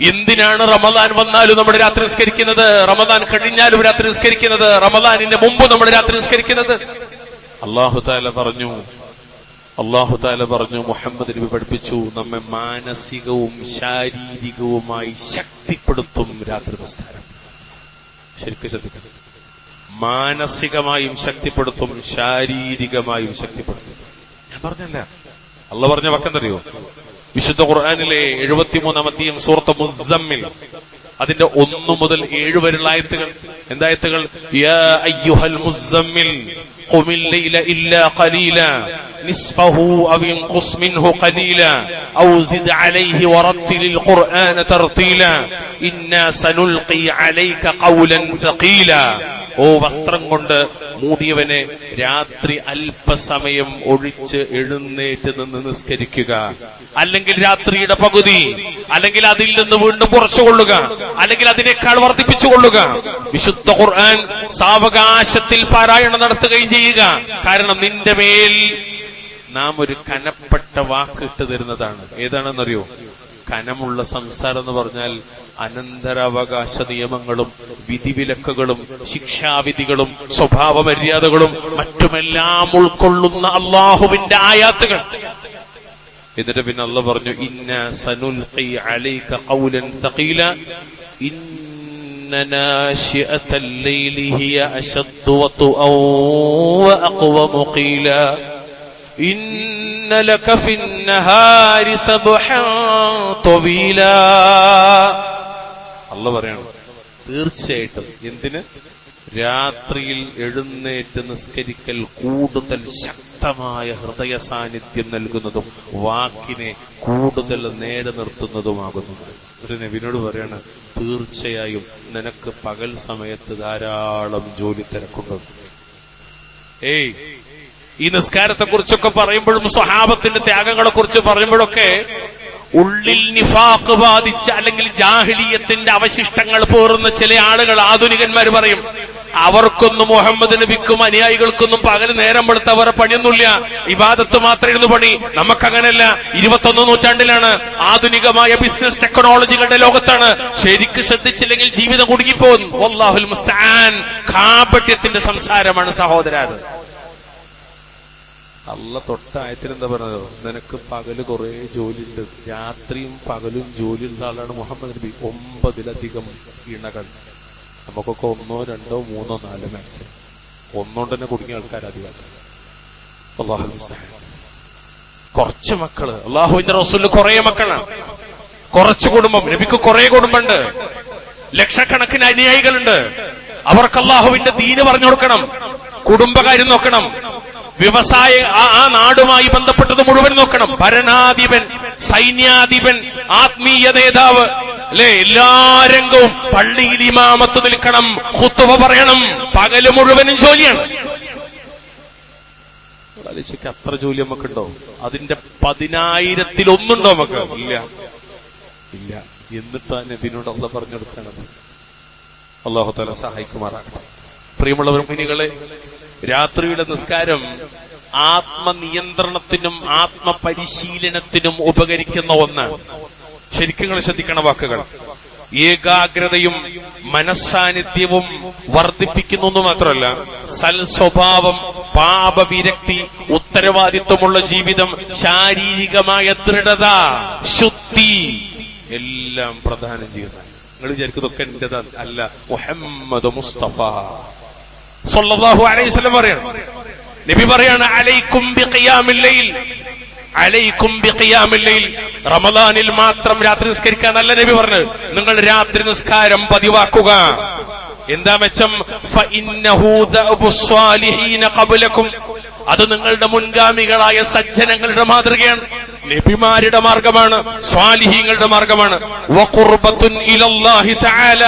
എന്തിനാണ് റമദാൻ വന്നാലും നമ്മൾ രാത്രി നിസ്കരിക്കുന്നത്, റമദാൻ കഴിഞ്ഞാലും രാത്രി നിസ്കരിക്കുന്നത്, റമദാനിന്റെ മുമ്പ് നമ്മൾ രാത്രി നിസ്കരിക്കുന്നത്? അല്ലാഹു തആല പറഞ്ഞു, മുഹമ്മദ് നബി പഠിപ്പിച്ചു, നമ്മെ മാനസികവും ശാരീരികവുമായി ശക്തിപ്പെടുത്തും രാത്രി നിസ്കാരം. ശരിക്കും ശ്രദ്ധിക്കണം. മാനസികമായും ശക്തിപ്പെടുത്തും, ശാരീരികമായും ശക്തിപ്പെടുത്തും. ഞാൻ പറഞ്ഞല്ല, അള്ളാഹ് പറഞ്ഞ വാക്കെന്തറിയോ? വിശുദ്ധ ഖുർആനിലെ 73-ാം അധ്യായം സൂറത്ത് മുസ്സമ്മിൽ അതിന്റെ 1 മുതൽ 7 വരെയുള്ള ആയത്തുകൾ. എന്തായത്തുകൾ? യാ അയ്യുഹൽ മുസ്സമ്മിൽ ഖുമിൽ ലൈല ഇല്ലാ ഖലീലാ നിസ്ഫഹു അവ ഇൻഖുസ് മിൻഹു ഖലീലാ ഔ സിദ് അലൈഹി വറത്തിലിൽ ഖുർആന തർതീലാ ഇന്നാ സനുൽഖി അലൈക ഖൗലൻ തഖീലാ. ഓ വസ്ത്രം കൊണ്ട് മൂടിയവനെ, രാത്രി അല്പസമയം ഒഴിച്ച് എഴുന്നേറ്റ് നിന്ന് നിസ്കരിക്കുക. അല്ലെങ്കിൽ രാത്രിയുടെ പകുതി, അല്ലെങ്കിൽ അതിൽ നിന്ന് വീണ്ടും കുറച്ചുകൊള്ളുക, അല്ലെങ്കിൽ അതിനേക്കാൾ വർദ്ധിപ്പിച്ചുകൊള്ളുക. വിശുദ്ധ ഖുർആൻ സാവകാശത്തിൽ പാരായണം നടത്തുകയും ചെയ്യുക. കാരണം നിന്റെ മേൽ നാം ഒരു കനപ്പെട്ട വാക്കിട്ട് തരുന്നതാണ്. ഏതാണെന്നറിയോ? കനമുള്ള സംസാരം എന്ന് പറഞ്ഞാൽ അനന്തരാവകാശ നിയമങ്ങളും വിധിവിലക്കുകളും ശിക്ഷാവിധികളും സ്വഭാവ മര്യാദകളും മറ്റുമെല്ലാം ഉൾക്കൊള്ളുന്ന അള്ളാഹുവിന്റെ ആയാത്തുകൾ. എന്നിട്ട് പിന്നെ അല്ലാഹ് പറഞ്ഞു, ഇന്നാ സനുൽഖി അലൈക ഖൗലൻ തഖീല ഇന്ന നാശിഅതൽ ലൈലി ഹിയ അശദ്ദു വതുഅ വഅഖവമു ഖീല ഇന്ന ലക ഫിന്നഹാരി സബ്ഹാൻ തവീല. അല്ലാഹ് പറയാണ്, തീർച്ചയായിട്ടും എന്തിന്? രാത്രിയിൽ എഴുന്നേറ്റ് നിസ്കരിക്കൽ കൂടുതൽ ശക്തമായ ഹൃദയ സാന്നിധ്യം നൽകുന്നതും വാക്കിനെ കൂടുതൽ നേരെ നിർത്തുന്നതുമാകുന്നു. ഒരു നബിയോട് പറയാണ്, തീർച്ചയായും നിനക്ക് പകൽ സമയത്ത് ധാരാളം ജോലി തിരക്കുണ്ട്. ഈ നിസ്കാരത്തെ കുറിച്ചൊക്കെ പറയുമ്പോഴും സ്വഹാബത്തിന്റെ ത്യാഗങ്ങളെ കുറിച്ച് പറയുമ്പോഴൊക്കെ ഉള്ളിൽ നിഫാഖ് ബാധിച്ച അല്ലെങ്കിൽ ജാഹിലിയത്തിന്റെ അവശിഷ്ടങ്ങൾ പേറുന്ന ചില ആളുകൾ, ആധുനികന്മാർ പറയും, അവർക്കൊന്നും മുഹമ്മദ് നബിക്കും അനുയായികൾക്കൊന്നും പകല് നേരം വെളുത്ത അവരെ പണിയൊന്നുമില്ല, ഇബാദത്ത് മാത്രമായിരുന്നു പണി. നമുക്കങ്ങനെയല്ല. 21 നൂറ്റാണ്ടിലാണ്, ആധുനികമായ ബിസിനസ് ടെക്നോളജികളുടെ ലോകത്താണ്. ശരിക്ക് ശ്രദ്ധിച്ചില്ലെങ്കിൽ ജീവിതം കുടുങ്ങിപ്പോകും. വല്ലാഹുൽ മുസ്തആൻ. കാപട്യത്തിന്റെ സംസാരമാണ് സഹോദരൻ. അള്ള തൊട്ടായത്തിൽ എന്താ പറഞ്ഞത്? നിനക്ക് പകല് കുറെ ജോലിയുണ്ട്, രാത്രിയും പകലും ജോലിയുള്ള ആളാണ് മുഹമ്മദ് നബി. 9-ലധികം ഇണകൾ. നമുക്കൊക്കെ 1, 2, 3, 4 മാക്സിമം. ഒന്നുകൊണ്ട് തന്നെ കുടുങ്ങിയ ആൾക്കാർ അധികം. അല്ലാഹു മുസ്തആൻ. കുറച്ച് മക്കള്. അല്ലാഹുവിന്റെ റസൂലിന് കുറെ മക്കളാണ്, കുറച്ച് കുടുംബം. നബിക്ക് കുറെ കുടുംബമുണ്ട്, ലക്ഷക്കണക്കിന് അനുയായികളുണ്ട്. അവർക്ക് അല്ലാഹുവിന്റെ ദീന് പറഞ്ഞു കൊടുക്കണം, കുടുംബകാര്യം നോക്കണം, വ്യവസായ ആ നാടുമായി ബന്ധപ്പെട്ടത് മുഴുവൻ നോക്കണം. ഭരണാധിപൻ, സൈന്യാധിപൻ, ആത്മീയ നേതാവ്, അല്ലെ, എല്ലാ രംഗവും. പള്ളിയിൽ ഇമാമത്ത് നിൽക്കണം, ഖുത്ബ പറയണം, പകല് മുഴുവനും ജോലിയാണ്. അത്ര ജോലി നമുക്കുണ്ടോ? അതിന്റെ 10,000-1 നമുക്ക് ഇല്ല. എന്നിട്ടാണ് നബിയോട് അല്ലാഹു പറഞ്ഞു കൊടുക്കുന്നത്. അല്ലാഹു തആല സഹായിക്കുമാറാകട്ടെ. പ്രിയമുള്ള മുഅ്മിനീങ്ങളെ, രാത്രിയുടെ നിസ്കാരം ആത്മനിയന്ത്രണത്തിനും ആത്മപരിശീലനത്തിനും ഉപകരിക്കുന്ന ഒന്നാണ്. ശരിക്കും നിങ്ങൾ ശ്രദ്ധിക്കണ വാക്കുകൾ. ഏകാഗ്രതയും മനസ്സാന്നിധ്യവും വർദ്ധിപ്പിക്കുന്നു എന്ന് മാത്രമല്ല, സൽ സ്വഭാവം, പാപവിരക്തി, ഉത്തരവാദിത്വമുള്ള ജീവിതം, ശാരീരികമായ ദൃഢത, ശുദ്ധി എല്ലാം പ്രദാനം ചെയ്യുന്ന. നിങ്ങൾ വിചാരിക്കുന്നതൊക്കെ എന്റേത് അല്ല. മുഹമ്മദ് മുസ്തഫ സല്ലല്ലാഹു അലൈഹി വസല്ലം പറയാണ്, നബി പറയാണ്, അലൈക്കും ബിഖിയാമിൽ ലൈൽ, അലൈക്കും ബിഖിയാമിൽ ലൈൽ. റമദാനിൽ മാത്രം രാത്രി നിസ്കരിക്കാൻ നല്ല നബി പറഞ്ഞത്. നിങ്ങൾ രാത്രി നിസ്കാരം പതിവാക്കുക. എന്താ മെച്ചം? ഫഇന്നഹു ദഅബുസ് സ്വാലിഹീന ഖബ്ലകും. അത് നിങ്ങളുടെ മുൻഗാമികളായ സജ്ജനങ്ങളുടെ മാതൃകയാണ്, നബിമാരുടെ മാർഗമാണ്, സ്വാലിഹീങ്ങളുടെ മാർഗമാണ്. വഖുർബത്തുൻ ഇലല്ലാഹി തആല,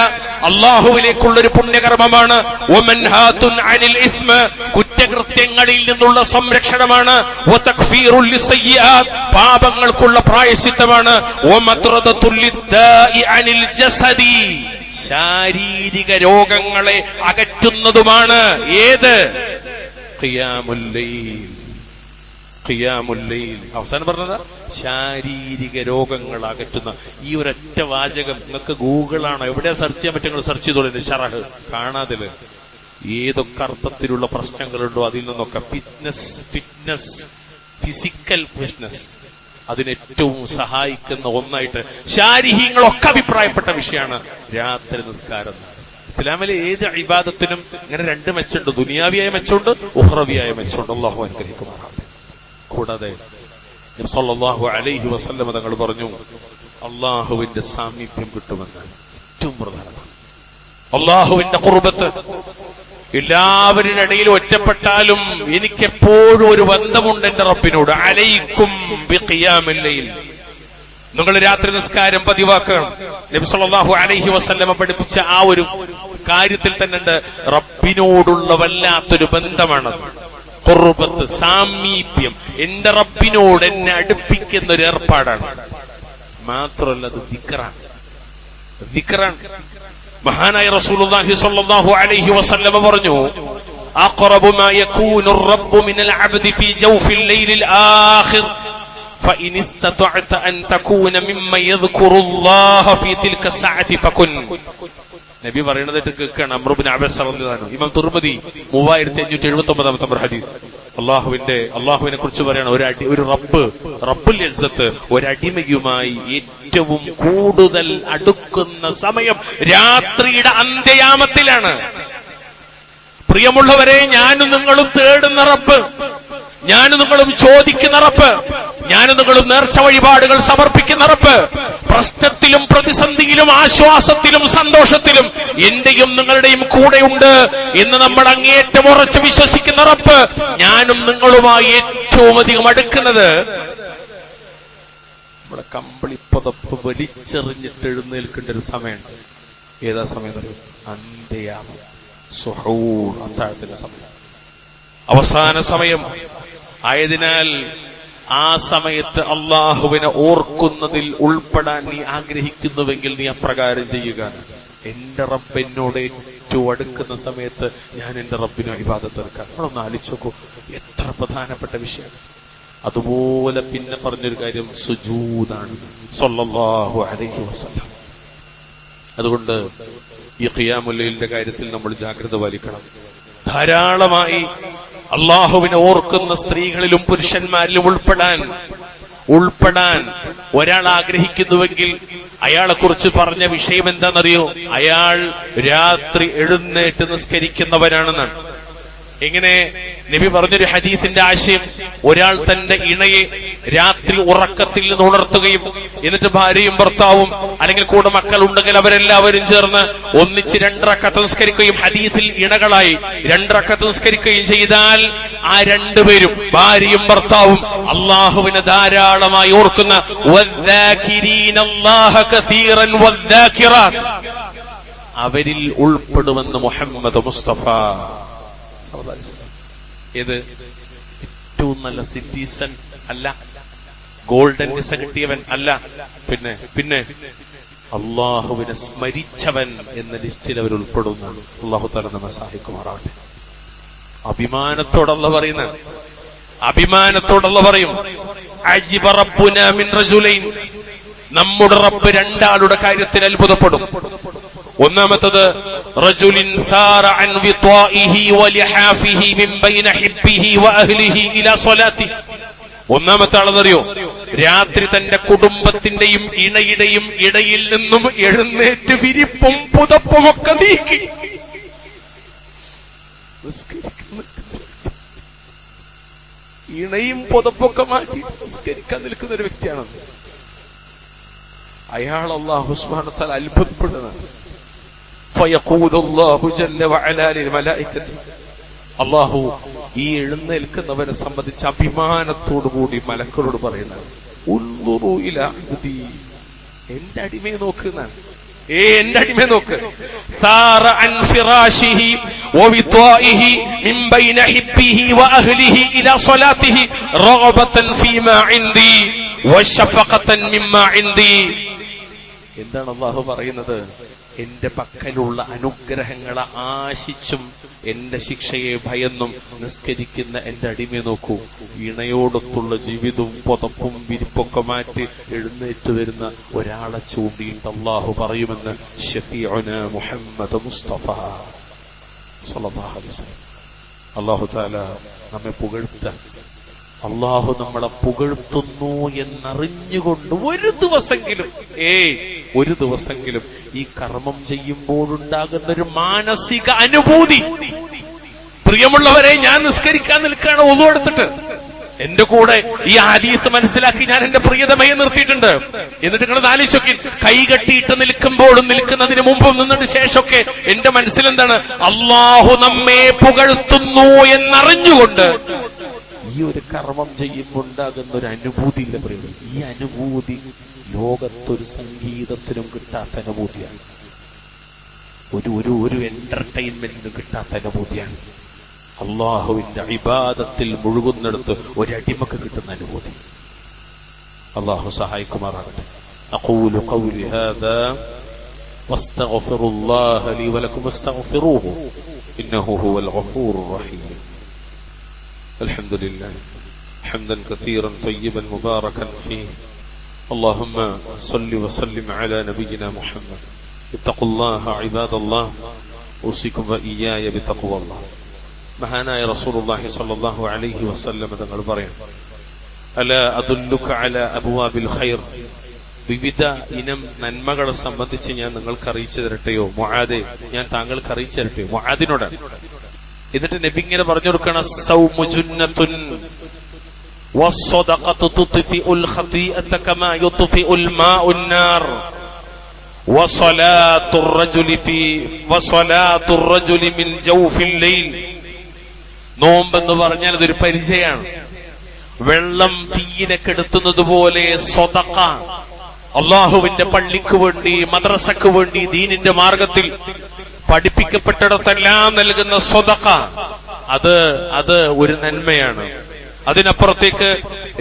അല്ലാഹുവിലേക്കുള്ളൊരു പുണ്യകർമ്മമാണ്. വമൻഹാതുൻ അനിൽ ഇസ്മ, കുറ്റകൃത്യങ്ങളിൽ നിന്നുള്ള സംരക്ഷണമാണ്. വതക്ഫീറുൽ ലിസയ്യിആത്, പാപങ്ങൾക്കുള്ള പ്രായശ്ചിത്തമാണ്. വമത്റദതുൽ ലിദ്ദാഇ അനിൽ ജസദി, ശാരീരിക രോഗങ്ങളെ അകറ്റുന്നതുമാണ്. ഏത്? ഖിയാമുൽ ലൈൽ. ഖിയാമുൽ ലൈൽ അവസാനം പറഞ്ഞത് ശാരീരിക രോഗങ്ങൾ അകറ്റുന്ന ഈ ഒരൊറ്റ വാചകം. നിങ്ങൾക്ക് ഗൂഗിളാണോ എവിടെ സെർച്ച് ചെയ്യാൻ പറ്റും? നിങ്ങൾ സെർച്ച് ചെയ്തോളൂ. ഷറഹ് കാണാതില് ഏതൊക്കെ അർത്ഥത്തിലുള്ള പ്രശ്നങ്ങളുണ്ടോ അതിൽ നിന്നൊക്കെ ഫിസിക്കൽ ഫിറ്റ്നസ് അതിനേറ്റവും സഹായിക്കുന്ന ഒന്നായിട്ട് ശാരീരികങ്ങളൊക്കെ അഭിപ്രായപ്പെട്ട വിഷയമാണ് രാത്രി നിസ്കാരം. ഇസ്ലാമിലെ ഏത് ഇബാദത്തിനും ഇങ്ങനെ 2 മെച്ചുണ്ട്. ദുനിയാവിയായ മെച്ചുണ്ട്, ഉഖ്റവിയായ മെച്ചുണ്ട്. അല്ലാഹു അനുഗ്രഹിക്കുമാറാകട്ടെ. കൂടാതെ നബി സല്ലല്ലാഹു അലൈഹി വസല്ലം തങ്ങൾ പറഞ്ഞു, അള്ളാഹുവിന്റെ സാമീപ്യം കിട്ടുമെന്ന്. ഏറ്റവും പ്രധാനമാണ് അള്ളാഹുവിന്റെ ഖുർബത്ത്. എല്ലാവരുടെ ഇടയിൽ ഒറ്റപ്പെട്ടാലും എനിക്കെപ്പോഴും ഒരു ബന്ധമുണ്ട് എന്റെ റബ്ബിനോട്. അലൈക്കും ബിഖിയാമിൽ ലൈൽ, നിങ്ങൾ രാത്രി നിസ്കാരം പതിവാക്കണം. നബി സല്ലല്ലാഹു അലൈഹി വസല്ലം പഠിപ്പിച്ച ആ ഒരു കാര്യത്തിൽ തന്നെ ഉണ്ട് റബ്ബിനോടുള്ള വല്ലാത്തൊരു ബന്ധമാണ്. ഖുർബത്ത്, സാമീപ്യം, എന്റെ റബ്ബിനോട് എന്നെ അടുപ്പിക്കുന്ന ഒരു ഏർപ്പാടാണ്. മാത്രമല്ല അത് ദിക്റാണ്. മഹാനായ റസൂലുള്ളാഹി സ്വല്ലല്ലാഹു അലൈഹി വസല്ലം പറഞ്ഞു, അഖറബു മാ യകൂനു റബ്ബു മിനൽ അബ്ദി ഫീ ജൗഫിൽ ലൈലിൽ ആഖിർ فإن استطعت أن تكون ممن يذكر الله في تلك الساعة فكن. നബി പറയുന്നതായിട്ട് കേൾക്കുകയാണ് അംർ ഇബ്നു അബ്ബാസ് റളിയല്ലാഹു അൻഹു. ഇമാം തുർമുദി 3579 ഹദീസ്. അള്ളാഹുവിനെ കുറിച്ച് പറയാണ്, ഒരു റബ്ബുൽ ഇസ്സത്ത് ഒരടിമയുമായി ഏറ്റവും കൂടുതൽ അടുക്കുന്ന സമയം രാത്രിയുടെ അന്ത്യയാമത്തിലാണ്. പ്രിയമുള്ളവരെ, ഞാനും നിങ്ങളും തേടുന്ന റബ്ബ്, ഞാനും നിങ്ങളും ചോദിക്കുന്ന റബ്ബ്, ഞാനും നിങ്ങളും നേർച്ച വഴിപാടുകൾ സമർപ്പിക്കുന്ന റബ്ബ്, പ്രശ്നത്തിലും പ്രതിസന്ധിയിലും ആശ്വാസത്തിലും സന്തോഷത്തിലും എന്റെയും നിങ്ങളുടെയും കൂടെയുണ്ട് എന്ന് നമ്മൾ അങ്ങേയറ്റം ഉറച്ച് വിശ്വസിക്കുന്ന റബ്ബ്, ഞാനും നിങ്ങളുമായി ഏറ്റവും അധികം അടുക്കുന്നത് നമ്മുടെ കമ്പിളിപ്പതപ്പ് വലിച്ചെറിഞ്ഞിട്ട് എഴുന്നേൽക്കേണ്ട ഒരു സമയമുണ്ട്. ഏതാ സമയം? അന്ത്യയാമം, സുഹൂർ, അത്താഴത്തിന്റെ സമയം, അവസാന സമയം ആയതിനാൽ ആ സമയത്ത് അള്ളാഹുവിനെ ഓർക്കുന്നതിൽ ഉൾപ്പെടാൻ നീ ആഗ്രഹിക്കുന്നുവെങ്കിൽ നീ അപ്രകാരം ചെയ്യുക. എന്റെ റബ്ബ് എന്നോട് ഏറ്റവും അടുക്കുന്ന സമയത്ത് ഞാൻ എന്റെ റബ്ബിനെ ഇബാദത്ത് എടുക്കാം. നമ്മളൊന്ന് ആലോചിച്ച് നോക്കൂ, എത്ര പ്രധാനപ്പെട്ട വിഷയം. അതുപോലെ പിന്നെ പറഞ്ഞൊരു കാര്യം സുജൂദാണ് സ്വല്ലല്ലാഹു അലൈഹി വസല്ലം. അതുകൊണ്ട് ഈ ഖിയാമുൽ ലൈലിന്റെ കാര്യത്തിൽ നമ്മൾ ജാഗ്രത പാലിക്കണം. ധാരാളമായി അള്ളാഹുവിനെ ഓർക്കുന്ന സ്ത്രീകളിലും പുരുഷന്മാരിലും ഉൾപ്പെടാൻ ഒരാൾ ആഗ്രഹിക്കുന്നുവെങ്കിൽ അയാളെ കുറിച്ച് പറഞ്ഞ വിഷയം എന്താണെന്നറിയോ? അയാൾ രാത്രി എഴുന്നേറ്റ് നിസ്കരിക്കുന്നവരാണെന്നാണ്. ഇങ്ങനെ നബി പറഞ്ഞൊരു ഹദീസിന്റെ ആശയം, ഒരാൾ തന്റെ ഇണയെ രാത്രി ഉറക്കത്തിൽ നിന്ന് ഉണർത്തുകയും എന്നിട്ട് ഭാര്യയും ഭർത്താവും അല്ലെങ്കിൽ കൂടെ മക്കൾ ഉണ്ടെങ്കിൽ അവരെല്ലാവരും ചേർന്ന് ഒന്നിച്ച് 2 റക്അത്ത് നിസ്കരിക്കുകയും ഹദീസിൽ ഇണകളായി 2 റക്അത്ത് നിസ്കരിക്കുകയും ചെയ്താൽ ആ 2 പേരും ഭാര്യയും ഭർത്താവും അള്ളാഹുവിനെ ധാരാളമായി ഓർക്കുന്ന അവരിൽ ഉൾപ്പെടുമെന്ന് മുഹമ്മദ് മുസ്തഫ. ഏത് ഏറ്റവും നല്ല സിറ്റിസൺ അല്ല, ഗോൾഡൻ വിസ കിട്ടിയവൻ അല്ല, പിന്നെ അള്ളാഹുവിനെ സ്മരിച്ചവൻ എന്ന ലിസ്റ്റിൽ അവർ ഉൾപ്പെടുന്നതാണ്. അള്ളാഹു തആല നമ്മെ സഹായിക്കുമാറാവട്ടെ. അഭിമാനത്തോടുള്ള പറയും അജിബ റബ്ബുനാ മിൻ റജുലൈൻ, നമ്മുടെ റബ്ബ് 2 ആളുടെ കാര്യത്തിൽ അത്ഭുതപ്പെടും. ഒന്നാമത്തത് റജുലിൻ സാറ അൻ വിത്വാഇഹി വലിഹാഫിഹി മിൻ ബൈന ഹിബ്ബിഹി വഅഹ്ലിഹി ഇലാ സ്വലാത്തി. ഒന്നാമത്തെ ആളെന്നറിയോ? രാത്രി തന്റെ കുടുംബത്തിന്റെയും ഇണയുടെയും ഇടയിൽ നിന്നും എഴുന്നേറ്റ് വിരിപ്പും പുതപ്പും ഒക്കെ നീക്കി ഇണയും പുതപ്പൊക്കെ മാറ്റി നിസ്കരിക്കാൻ നിൽക്കുന്ന ഒരു വ്യക്തിയാണ്. അയാൾ അല്ലാഹു സുബ്ഹാനഹു വ തആല അത്ഭുതപ്പെടുന്നതാണ്. അള്ളാഹു ഈ എഴുന്നേൽക്കുന്നവരെ സംബന്ധിച്ച് അഭിമാനത്തോടുകൂടി മലക്കളോട് പറയുന്നത്, എന്റെ അടിമയെ നോക്കുന്നതാണ്. എന്റെ അടിമയെ നോക്ക്. എന്താണ് അള്ളാഹു പറയുന്നത്? എന്റെ പക്കലുള്ള അനുഗ്രഹങ്ങളെ ആശിച്ചും എന്റെ ശിക്ഷയെ ഭയന്നും നിസ്കരിക്കുന്ന എന്റെ അടിമയെ നോക്കൂ. ഇണയോടൊത്തുള്ള ജീവിതവും പുതപ്പും വിരിപ്പൊക്കെ മാറ്റി എഴുന്നേറ്റ് വരുന്ന ഒരാളെ ചൂണ്ടിയിട്ട് അള്ളാഹു പറയുമെന്ന് ഷഫീഉനാ മുഹമ്മദ് മുസ്തഫ സ്വല്ലല്ലാഹു അലൈഹി വസല്ലം. അള്ളാഹു തആല നമ്മെ പുകഴ്ത്താൻ, അള്ളാഹു നമ്മളെ പുകഴ്ത്തുന്നു എന്നറിഞ്ഞുകൊണ്ട് ഒരു ദിവസമെങ്കിലും ഈ കർമ്മം ചെയ്യുമ്പോഴുണ്ടാകുന്ന ഒരു മാനസിക അനുഭൂതി. പ്രിയമുള്ളവരെ, ഞാൻ നിസ്കരിക്കാൻ നിൽക്കുകയാണ് ഒളു എടുത്തിട്ട്, എന്റെ കൂടെ ഈ ഹദീസ് മനസ്സിലാക്കി ഞാൻ എന്റെ പ്രിയതമയെ നിർത്തിയിട്ടുണ്ട്. എന്നിട്ട് നിങ്ങൾ ആലോചിച്ചൊക്കെ, കൈകെട്ടിയിട്ട് നിൽക്കുമ്പോഴും നിൽക്കുന്നതിന് മുമ്പും നിന്നിട്ട് ശേഷമൊക്കെ എന്റെ മനസ്സിലെന്താണ്? അള്ളാഹു നമ്മെ പുകഴ്ത്തുന്നു എന്നറിഞ്ഞുകൊണ്ട് ഈ ഒരു കർമ്മം ചെയ്യുമ്പോൾ ഉണ്ടാകുന്ന ഒരു അനുഭൂതി ഇല്ല പ്രിയമുള്ളവരെ. ഈ അനുഭൂതി ലോകത്തൊരു സംഗീതത്തിനും കിട്ടാത്ത അനുഭൂതിയാണ്, ഒരു എന്റർടൈൻമെന്റിനും കിട്ടാത്ത അനുഭൂതിയാണ്. അള്ളാഹുവിന്റെ ഇബാദത്തിൽ മുഴുകുന്നിടത്ത് ഒരടിമക്ക് കിട്ടുന്ന അനുഭൂതി. അള്ളാഹു സഹായിക്കുമാറാകട്ടെ. അഖൂലു ഖൗലി ഹാദാ വസ്തഗ്ഫിറുല്ലാഹ ലീ വലക്കും വസ്തഗ്ഫിറൂഹു ഇന്നഹു ഹുവൽ ഗഫൂറുർ റഹീം. الحمد لله حمدا كثيرا طيبا مباركا فيه. اللهم صل وسلم على نبينا محمد. اتقوا الله عباد الله، اوصيكم واياي بتقوى الله. മഹാനായ റസൂലുള്ളാഹി സ്വല്ലല്ലാഹു അലൈഹി വസല്ലം തങ്ങൾ പറയും, അലാ അദുല്ലുക അലാ അബ്വാബിൽ ഖൈർ, വിവിധ ഇനം നന്മകളെ സംബന്ധിച്ച് ഞാൻ നിങ്ങൾക്ക് അറിയിച്ചു തരട്ടെയോ? മുആദേ, ഞാൻ താങ്കൾക്ക് അറിയിച്ചു തരട്ടെയോ? മുആദിനോടാണ്. എന്നിട്ട് നബി ഇങ്ങനെ പറഞ്ഞു കൊടുക്കണം, സൗമു ജുന്നത്തുൻ, والصدقة تطفئ الخطيئة كما يطفئ الماء النار وصلاة الرجل من جوف الليل. നോമ്പെന്ന് പറഞ്ഞാൽ അതൊരു പരിചയമാണ്. വെള്ളം തീയിനെ കെടുത്തുന്നത് പോലെ സ്വതക്ക, അള്ളാഹുവിന്റെ പള്ളിക്ക് വേണ്ടി, മദ്രസക്ക് വേണ്ടി, ദീനിന്റെ മാർഗത്തിൽ പഠിപ്പിക്കപ്പെട്ടിടത്തെല്ലാം നൽകുന്ന സ്വതക്ക, അത് ഒരു നന്മയാണ്. അതിനപ്പുറത്തേക്ക്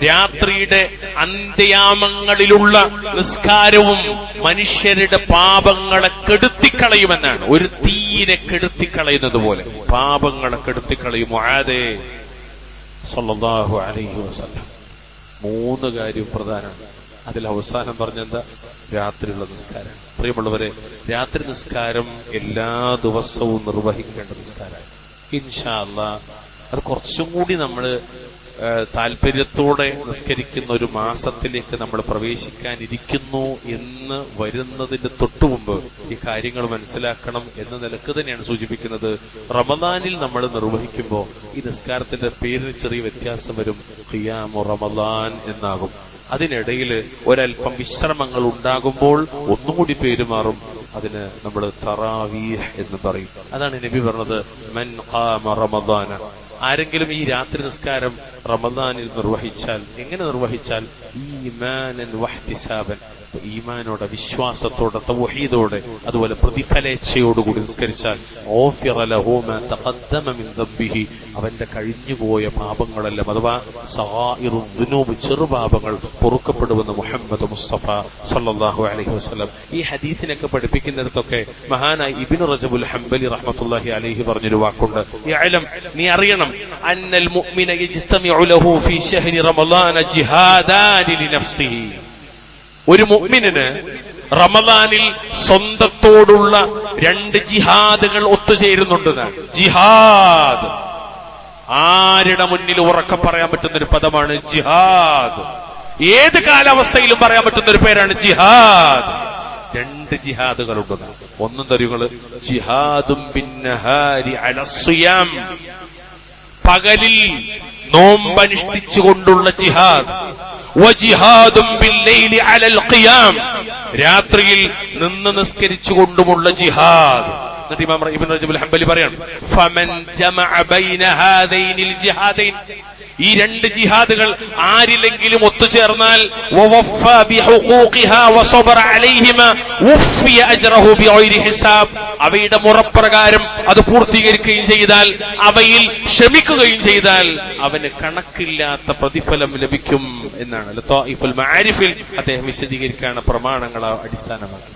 രാത്രിയുടെ അന്ത്യയാമങ്ങളിലുള്ള നിസ്കാരവും മനുഷ്യരുടെ പാപങ്ങളെ കെടുത്തിക്കളയുമെന്നാണ്. ഒരു തീയിനെ കെടുത്തിക്കളയുന്നത് പോലെ പാപങ്ങളെ കെടുത്തിക്കളയും. മുആദേ സല്ലല്ലാഹു അലൈഹി വസല്ലം 3 കാര്യം പ്രധാനമാണ്. അതിൽ അവസാനം പറഞ്ഞെന്താ? രാത്രിയുള്ള നിസ്കാരം. പ്രിയമുള്ളവരെ, രാത്രി നിസ്കാരം എല്ലാ ദിവസവും നിർവഹിക്കേണ്ട നിസ്കാരമാണ്. ഇൻഷാ അല്ലാഹ് അത് കുറച്ചും കൂടി നമ്മൾ താല്പര്യത്തോടെ നിസ്കരിക്കുന്ന ഒരു മാസത്തിലേക്ക് നമ്മൾ പ്രവേശിക്കാനിരിക്കുന്നു എന്ന് വരുന്നതിന്റെ തൊട്ടുമുമ്പ് ഈ കാര്യങ്ങൾ മനസ്സിലാക്കണം എന്ന നിലക്ക് തന്നെയാണ് സൂചിപ്പിക്കുന്നത്. റമദാനിൽ നമ്മൾ നിർവഹിക്കുമ്പോൾ ഈ നിസ്കാരത്തിന്റെ പേരിൽ ചെറിയ വ്യത്യാസം വരും. ഖിയാമു റമദാൻ എന്നാകും. അതിനിടയിൽ ഒരൽപ്പം വിശ്രമങ്ങൾ ഉണ്ടാകുമ്പോൾ ഒന്നുകൂടി പേര് മാറും. അതിന് നമ്മൾ തറാവീഹ് എന്ന് പറയും. അതാണ് നബി പറഞ്ഞത്, മൻ ഖാമ റമദാന. ആരെങ്കിലും ഈ രാത്രി നിസ്കാരം റമദാനിൽ നിർവഹിച്ചാൽ, എങ്ങനെ നിർവഹിച്ചാൽ? ഈമാനൻ വഹ്തിസാബൻ, ഈമാനോടെ, വിശ്വാസത്തോടെ, തൗഹീദോടെ, അതുപോലെ പ്രതിഫലേച്ഛയോടുകൂടി നിസ്കരിച്ചാൽ ഗുഫിറ ലഹു മാ തഖദ്ദമ മിൻ ദംബിഹി, അവന്റെ കഴിഞ്ഞുപോയ പാപങ്ങളെല്ലാം അഥവാ സഗായിറു ദുനൂബ്, ചെറുപാപങ്ങൾ പൊറുക്കപ്പെടുമെന്ന് മുഹമ്മദ് മുസ്തഫ സല്ലല്ലാഹു അലൈഹി വസല്ലം. ഈ ഹദീസിനൊക്കെ പഠിപ്പിക്കുന്നിടത്തൊക്കെ മഹാനായ ഇബ്നു റജബുൽ ഹംബലി റഹ്മത്തുള്ളാഹി അലൈഹി പറഞ്ഞൊരു വാക്കുണ്ട്. യഅലം, നീ അറിയണം, അന്നൽ മുഅ്മിന യജ്തമിഉ ലഹു ഫീ ശഹ്രി റമളാന ജിഹാദാനി ലിനഫ്സിഹി. ഒരു മുഅ്മിനിന് റമദാനിൽ സ്വന്തത്തോടുള്ള 2 ജിഹാദുകൾ ഒത്തുചേരുന്നുണ്ടെന്നാണ്. ജിഹാദ് ആരുടെ മുന്നിൽ ഉറക്കെ പറയാൻ പറ്റുന്ന ഒരു പദമാണ് ജിഹാദ്. ഏത് കാലാവസ്ഥയിലും പറയാൻ പറ്റുന്ന ഒരു പേരാണ് ജിഹാദ്. 2 ജിഹാദുകളുണ്ടെന്ന്. ഒന്നും തരുകള് ജിഹാദും ബിന്നഹാരി അലസ്സിയാം, പകലിൽ നോമ്പനുഷ്ഠിച്ചുകൊണ്ടുള്ള ജിഹാദ്. വജിഹാദും ബില്ലൈലി അലൽ ഖിയാം, രാത്രിയിൽ നിന്ന് നിസ്കരിച്ചുകൊണ്ടുമുള്ള ജിഹാദ്. എന്നിട്ട് ഇമാം ഇബ്നു റജബുൽ ഹംബലി പറയാണ്, ഫമൻ ജമഅ ബൈന ഹാദൈനിൽ ജിഹാദൈൻ, ഈ 2 ജിഹാദുകൾ ആരിലെങ്കിലും ഒത്തുചേർന്നാൽ വവഫാ ബിഹുഖൂഖിഹാ വസബറ അലൈഹിമാ വഫിയ അജ്റഹു ബിഗൈരി ഹിസാബ്, അവയുടെ മുറപ്രകാരം അത് പൂർത്തീകരിക്കുകയും ചെയ്താൽ, അവയിൽ ക്ഷമിക്കുകയും ചെയ്താൽ അവന് കണക്കില്ലാത്ത പ്രതിഫലം ലഭിക്കും എന്നാണ് ലതായിഫുൽ മആരിഫിൽ അദ്ദേഹം വിശദീകരിക്കുകയാണ് പ്രമാണങ്ങളെ അടിസ്ഥാനമാക്കി.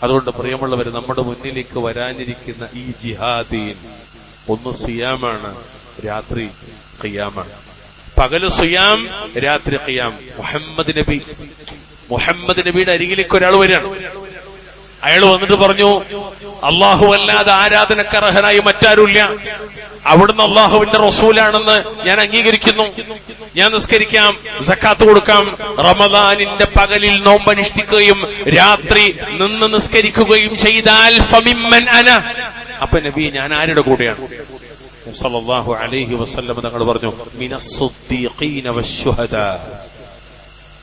അതുകൊണ്ട് പ്രിയമുള്ളവർ, നമ്മുടെ മുന്നിലേക്ക് വരാനിരിക്കുന്ന ഈ ജിഹാദീൻ, ഒന്ന് സിയാമാണ്, രാത്രി ഖിയാമാണ്. പകല് സിയാം, രാത്രി ഖിയാം. മുഹമ്മദ് നബിയുടെ അരികിലേക്ക് ഒരാൾ വരികയാണ്. അയാൾ വന്നിട്ട് പറഞ്ഞു, അള്ളാഹു അല്ലാതെ ആരാധനക്കർഹനായി മറ്റാരുമില്ല, അവിടുന്ന് അള്ളാഹുവിന്റെ റസൂലാണെന്ന് ഞാൻ അംഗീകരിക്കുന്നു, ഞാൻ നിസ്കരിക്കാം, സക്കാത്ത് കൊടുക്കാം, റമദാനിന്റെ പകലിൽ നോമ്പനുഷ്ഠിക്കുകയും രാത്രി നിന്ന് നിസ്കരിക്കുകയും ചെയ്താൽ ഫമിമ്മൻ അന, അപ്പൊ നബി ഞാൻ ആരുടെ കൂടെയാണ്? സല്ലല്ലാഹു അലൈഹി വസല്ലം തങ്ങൾ പറഞ്ഞു, മിനസ്സുദ്ദീഖീന വശുഹദാ,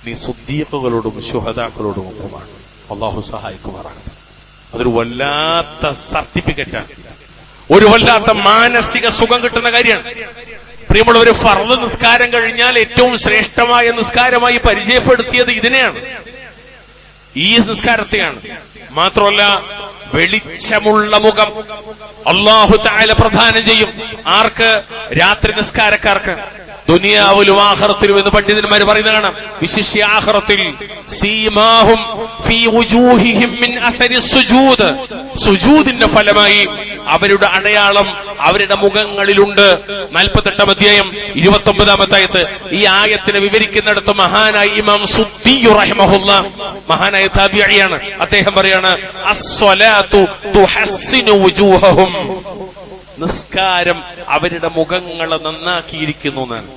നീ സുദ്ദീഖുകളോടും ശുഹദാക്കളോടും ഒപ്പമാണ്. അള്ളാഹു സഹായിക്കുമാറാണ്. അതൊരു വല്ലാത്ത സർട്ടിഫിക്കറ്റാണ്, ഒരു വല്ലാത്ത മാനസിക സുഖം കിട്ടുന്ന കാര്യമാണ്. പ്രിയമുള്ളവർ, ഫർദ് നിസ്കാരം കഴിഞ്ഞാൽ ഏറ്റവും ശ്രേഷ്ഠമായ നിസ്കാരമായി പരിചയപ്പെടുത്തിയത് ഇതിനെയാണ്, ഈ നിസ്കാരത്തെയാണ്. മാത്രമല്ല, വെളിച്ചമുള്ള മുഖം അല്ലാഹു തആല പ്രദാനം ചെയ്യും. ആർക്ക്? രാത്രി നിസ്കാരക്കാർക്ക്. ദുനിയാവിലും ആഖിറത്തിലും എന്ന് പണ്ഡിതന്മാർ പറയുന്നത് കാണാം. വിശിഷ്യ ആഖിറത്തിൽ സീമാഹും ഫീ വുജൂഹിഹിം മിൻ അഥരി സുജൂദ്, സുജൂദിന്റെ ഫലമായി അവരുടെ അടയാളം അവരുടെ മുഖങ്ങളിലുണ്ട്. 48-ാം അധ്യായം 29-ാമത്തെ ആയത്ത്. ഈ ആയത്തിനെ വിവരിക്കുന്നിടത്ത് മഹാനായ ഇമാം സുദ്ദി റഹിമഹുല്ലാഹ്, മഹാനായ താബിഈയാണ്, അദ്ദേഹം പറയാണ്, അസ്സലാത്തു തുഹസ്സിനു വുജൂഹഹും, നിസ്കാരം അവരുടെ മുഖങ്ങളെ നന്നാക്കിയിരിക്കുന്നു എന്നാണ്.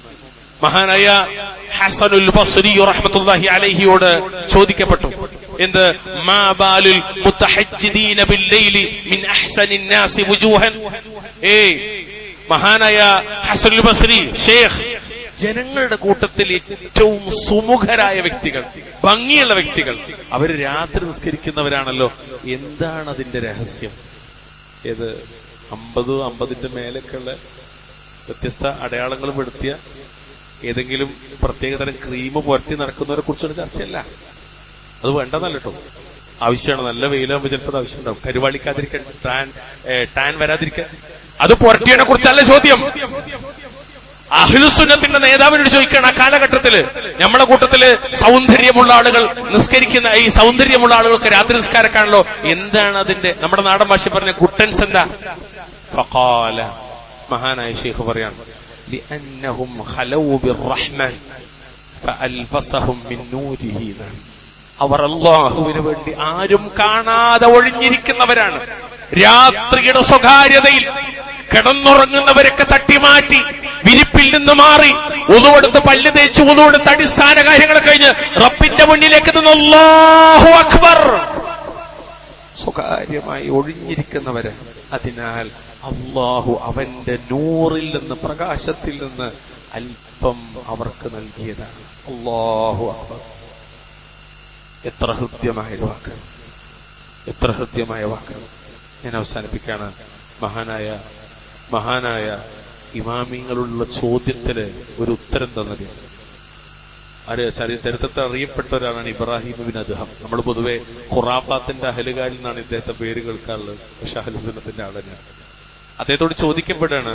മഹാനായ ഹസനുൽ ബസ്രി റഹ്മത്തുള്ളാഹി അലൈഹിയോട് ചോദിക്കപ്പെട്ടു, എന്ത്? മാ ബാലുൽ മുതഹജ്ജിദീന ബില്ലൈലി മിൻ അഹ്സനിൻ നാസി വുജൂഹൻ. മഹാനായ ഹസനുൽ ബസ്രി ഷേഖ് ജനങ്ങളുടെ കൂട്ടത്തിൽ ഏറ്റവും സുമുഖരായ വ്യക്തികൾ, ഭംഗിയുള്ള വ്യക്തികൾ, അവര് രാത്രി നിസ്കരിക്കുന്നവരാണല്ലോ. എന്താണ് അതിന്റെ രഹസ്യം? ഏത് 50 മേലൊക്കെയുള്ള വ്യത്യസ്ത അടയാളങ്ങൾ പെടുത്തിയ ഏതെങ്കിലും പ്രത്യേകതരം ക്രീം പുരട്ടി നടക്കുന്നവരെ കുറിച്ചുള്ള ചർച്ചയല്ല. അത് വേണ്ടെന്നല്ല കേട്ടോ. ആവശ്യമാണ്. നല്ല വെയിലാകുമ്പോൾ ചിലപ്പോൾ ആവശ്യം ഉണ്ടാവും. കരുവാളിക്കാതിരിക്കാൻ, ടാൻ വരാതിരിക്കാൻ. അത് പുരട്ടിയതിനെ കുറിച്ചല്ല ചോദ്യം. അഹ്ലുസുന്നത്തിന്റെ നേതാവിനോട് ചോദിക്കണം, ആ കാലഘട്ടത്തില് നമ്മളെ കൂട്ടത്തില് സൗന്ദര്യമുള്ള ആളുകൾ നിസ്കരിക്കുന്ന, ഈ സൗന്ദര്യമുള്ള ആളുകൾക്ക് രാത്രി നിസ്കാരക്കാണല്ലോ, എന്താണ് അതിന്റെ, നമ്മുടെ നാടൻ ഭാഷ പറഞ്ഞ ഗുട്ടൻസ് എന്താ? ഫഖാല, മഹാനായ ശൈഖ് പറയാണ്, ലിഅന്നഹും ഖലൗ ബിർറഹ്മാൻ ഫഅൽബസഹും മിൻ നൂരിഹി. അവർ അല്ലാഹുവിന് വേണ്ടി ആരും കാണാതെ ഒഴിഞ്ഞിരിക്കുന്നവരാണ്. രാത്രിയുടെ സ്വകാര്യതയിൽ കിടന്നുറങ്ങുന്നവരൊക്കെ തട്ടിമാറ്റി വിരിപ്പിൽ നിന്ന് മാറി ഉളുവെടുത്ത് പല്ല് തേച്ച് ഉളുവെടുത്ത് അടിസ്ഥാന കാര്യങ്ങൾ കഴിഞ്ഞ് റബ്ബിന്റെ മുന്നിലേക്ക് നിന്ന് അല്ലാഹു അക്ബർ സ്വകാര്യമായി ഒഴിഞ്ഞിരിക്കുന്നവര്. അതിനാൽ അല്ലാഹു അവന്റെ നൂറിൽ നിന്ന്, പ്രകാശത്തിൽ നിന്ന് അല്പം അവർക്ക് നൽകിയതാണ്. അല്ലാഹു അക്ബർ. എത്ര ഹൃദ്യമായ വാക്ക്, എത്ര ഹൃദ്യമായ വാക്ക്. ഞാൻ അവസാനിപ്പിക്കാണ്. മഹാനായ ഇമാമിങ്ങളുള്ള ചോദ്യത്തിന് ഒരു ഉത്തരം തന്നത് ചരിത്രത്തിൽ അറിയപ്പെട്ട ഒരാളാണ് ഇബ്രാഹിം ഇബ്നു അദ്ഹം. നമ്മൾ പൊതുവെ ഖുറാഫാത്തിന്റെ അഹലുകാരിൽ നിന്നാണ് ഇദ്ദേഹത്തെ പേര് കേൾക്കാറുള്ളത്. പക്ഷെ അഹ്ലുസുന്നത്തിന്റെ ആൾ തന്നെയാണ്. അദ്ദേഹത്തോട് ചോദിക്കപ്പെടാണ്,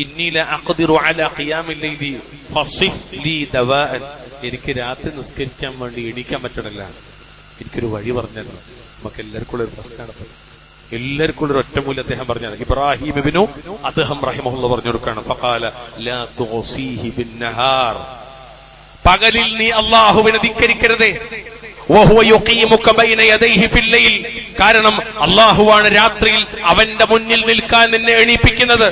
ഇന്നീല അഖ്ദിറു അലാ ഖിയാമിൽ ലൈലി ഫസിഫ് ലീ ദവാഅൻ. എനിക്ക് രാത്രി നിസ്കരിക്കാൻ വേണ്ടി എണീക്കാൻ പറ്റണില്ല, എനിക്കൊരു വഴി പറഞ്ഞു തരണം. നമുക്ക് എല്ലാവർക്കും ഉള്ള ഒരു പ്രശ്നമാണ്. എല്ലാവർക്കും ഉള്ള ഒരു ഒറ്റമൂല്യം അദ്ദേഹം പറഞ്ഞാണ്. ഇബ്രാഹിം ഇബ്നു അദ്ഹം റഹിമഹുല്ലാഹ് പറഞ്ഞു കൊടുക്കുകയാണ്, ഫഖാല ലാ തുസീഹി ബിന്നഹാർ. പകലിൽ നീ അല്ലാഹുവിനെ ധിക്കരിക്കരുതേ. വഹുവ യുഖീമുക ബൈന യദൈഹി ഫിൽ ലൈൽ. കാരണം അല്ലാഹുവാണ് രാത്രിയിൽ അവന്റെ മുന്നിൽ നിൽക്കാൻ നിന്നെ എണീപ്പിക്കുന്നത്.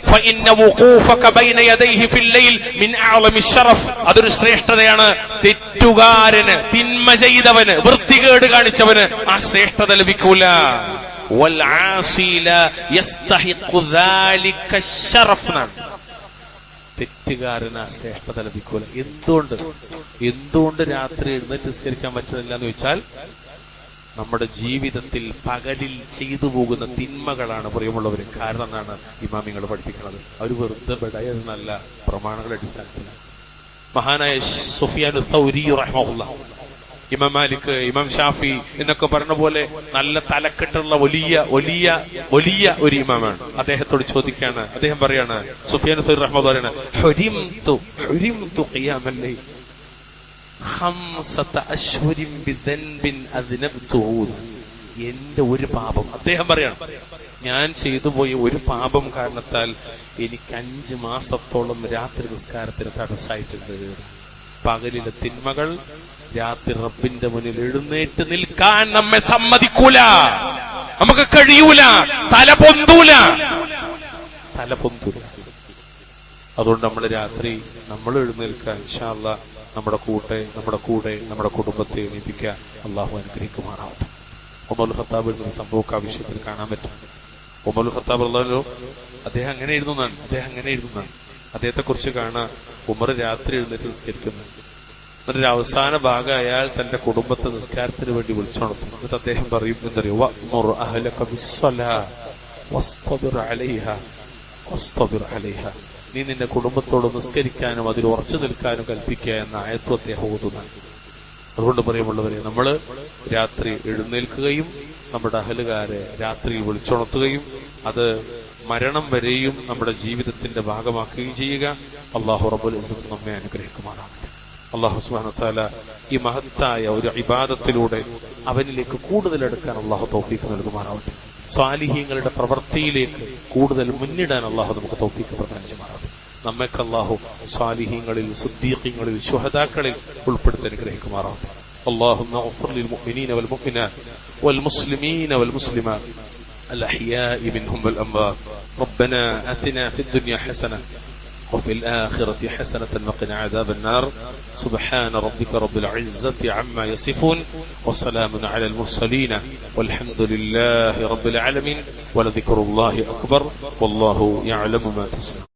ഫഇന്ന വുഖൂഫക ബൈന യദൈഹി ഫിൽ ലൈൽ മിൻ അഅളമി ശറഫ്. അതൊരു ശ്രേഷ്ഠതയാണ്. തെറ്റുകാരന്, തിന്മ ചെയ്തവന്, വൃത്തികേട് കാണിച്ചവന് ആ ശ്രേഷ്ഠത ലഭിക്കൂല. വൽ ആസി ലാ യസ്തഹിഖു ദാലിക ശറഫ്. തെറ്റുകാരന് ആ ശ്രേഷ്ഠത ലഭിക്കൂല. എന്തുകൊണ്ട് രാത്രി എഴുന്നേറ്റ് നിസ്കരിക്കാൻ പറ്റുന്നില്ല എന്ന് ചോദിച്ചാൽ, നമ്മുടെ ജീവിതത്തിൽ പകലിൽ ചെയ്തു പോകുന്ന തിന്മകളാണ് പ്രിയമുള്ളവര്. കാരണം എന്നാണ് ഇമാമിങ്ങൾ പഠിപ്പിക്കുന്നത്. അവർ വെറുതെ ബെടയെന്നല്ല, പ്രമാണങ്ങളുടെ അടിസ്ഥാനത്തിലാണ്. മഹാനായ സുഫിയാൻ തൗരി റഹിമഹുല്ലാഹ്, ഇമാം മാലിക്, ഇമാം ഷാഫി എന്നൊക്കെ പറഞ്ഞ പോലെ നല്ല തലക്കെട്ടുള്ള വലിയ ഒരു ഇമാമാണ്. അദ്ദേഹത്തോട് ചോദിക്കാണ്, അദ്ദേഹം പറയാണ്, സുഫിയാൻ തൗരി റഹിമഹുല്ലാഹ് പറയാണ്, ഹുരിംതു ഖിയാമൽ ലൈൽ 5 അശ്ഹുരിൻ ബിദൻബിൻ അദ്നബ്തുഹു. എന്റെ ഒരു പാപം, അദ്ദേഹം പറയാണ്, ഞാൻ ചെയ്തു പോയ ഒരു പാപം കാരണത്താൽ എനിക്ക് 5 മാസത്തോളം രാത്രി നിസ്കാരത്തിന് തടസ്സായിട്ടുണ്ട്. പകലിലെ തിന്മകൾ രാത്രി റബ്ബിന്റെ മുന്നിൽ എഴുന്നേറ്റ് നിൽക്കാൻ നമ്മെ സമ്മതിക്കൂല, നമുക്ക് കഴിയൂല, തല പൊന്തൂല. അതുകൊണ്ട് നമ്മൾ രാത്രി നമ്മൾ എഴുന്നേൽക്കാൻ ഇൻഷാ അല്ലാഹ് നമ്മുടെ കുടുംബത്തെ എണീപ്പിക്കുക. അള്ളാഹു അനുഗ്രഹിക്കുമാറാവട്ടെ. ഉമറുൽ ഖത്താബിൽ നിന്ന് സംഭവ വിഷയത്തിൽ കാണാൻ പറ്റും. ഉമറുൽ ഖത്താബ് അദ്ദേഹം അങ്ങനെ എഴുതുന്നതാണ്. അദ്ദേഹത്തെ കുറിച്ച് കാണാൻ ഉമർ രാത്രി എഴുന്നേറ്റ് നിസ്കരിക്കുന്നു. എന്നിട്ട് അവസാന ഭാഗം അയാൾ തന്റെ കുടുംബത്തെ നിസ്കാരത്തിന് വേണ്ടി വിളിച്ചുണർത്തും. എന്നിട്ട് അദ്ദേഹം പറയും, എന്തറിയോ, വഅ്മുർ അഹ്ലക ബിസ്സലാ വസ്തബിർ അലൈഹാ. നീ നിന്റെ കുടുംബത്തോട് നിസ്കരിക്കാനും അതിൽ ഉറച്ചു നിൽക്കാനും കൽപ്പിക്കുക എന്ന ആയത്തും അദ്ദേഹം ഓതുന്നതാണ്. അതുകൊണ്ട് പ്രിയമുള്ളവരെ, നമ്മള് രാത്രി എഴുന്നേൽക്കുകയും നമ്മുടെ അഹലുകാരെ രാത്രിയിൽ വിളിച്ചുണർത്തുകയും അത് മരണം വരെയും നമ്മുടെ ജീവിതത്തിന്റെ ഭാഗമാക്കുകയും ചെയ്യുക. അല്ലാഹു റബ്ബുൽ ഇസ്സത്ത് നമ്മെ അനുഗ്രഹിക്കുമാറാകട്ടെ. അല്ലാഹു സുബ്ഹാനഹു വ തആല ഈ മഹത്തായ ഒരു ഇബാദത്തിലൂടെ അവനിലേക്ക് കൂടുതൽ അടുക്കാൻ അല്ലാഹു തൗഫീഖ് നൽകുമാറാവട്ടെ. സ്വാലിഹീങ്ങളുടെ പ്രവൃത്തിയിലേക്ക് കൂടുതൽ മുന്നിടാൻ അല്ലാഹു നമുക്ക് തൗഫീഖ് പ്രദാനം ചെയ്യുമാറാവട്ടെ. നമ്മൾക്ക് അല്ലാഹു സ്വാലിഹീങ്ങളിൽ, സിദ്ദീഖീങ്ങളിൽ, ശുഹദാക്കളിൽ ഉൾപ്പെടുത്തി അനുഗ്രഹിക്കുമാറാവട്ടെ. اللهم اغفر للمؤمنين والمؤمنات والمسلمين والمسلمات الأحياء منهم والأموات. ربنا آتنا في الدنيا حسنة وفي الآخرة حسنة وقنا عذاب النار. سبحان ربك رب العزة عما يصفون وسلام على المرسلين والحمد لله رب العالمين ولذكر الله أكبر والله يعلم ما تصنعون.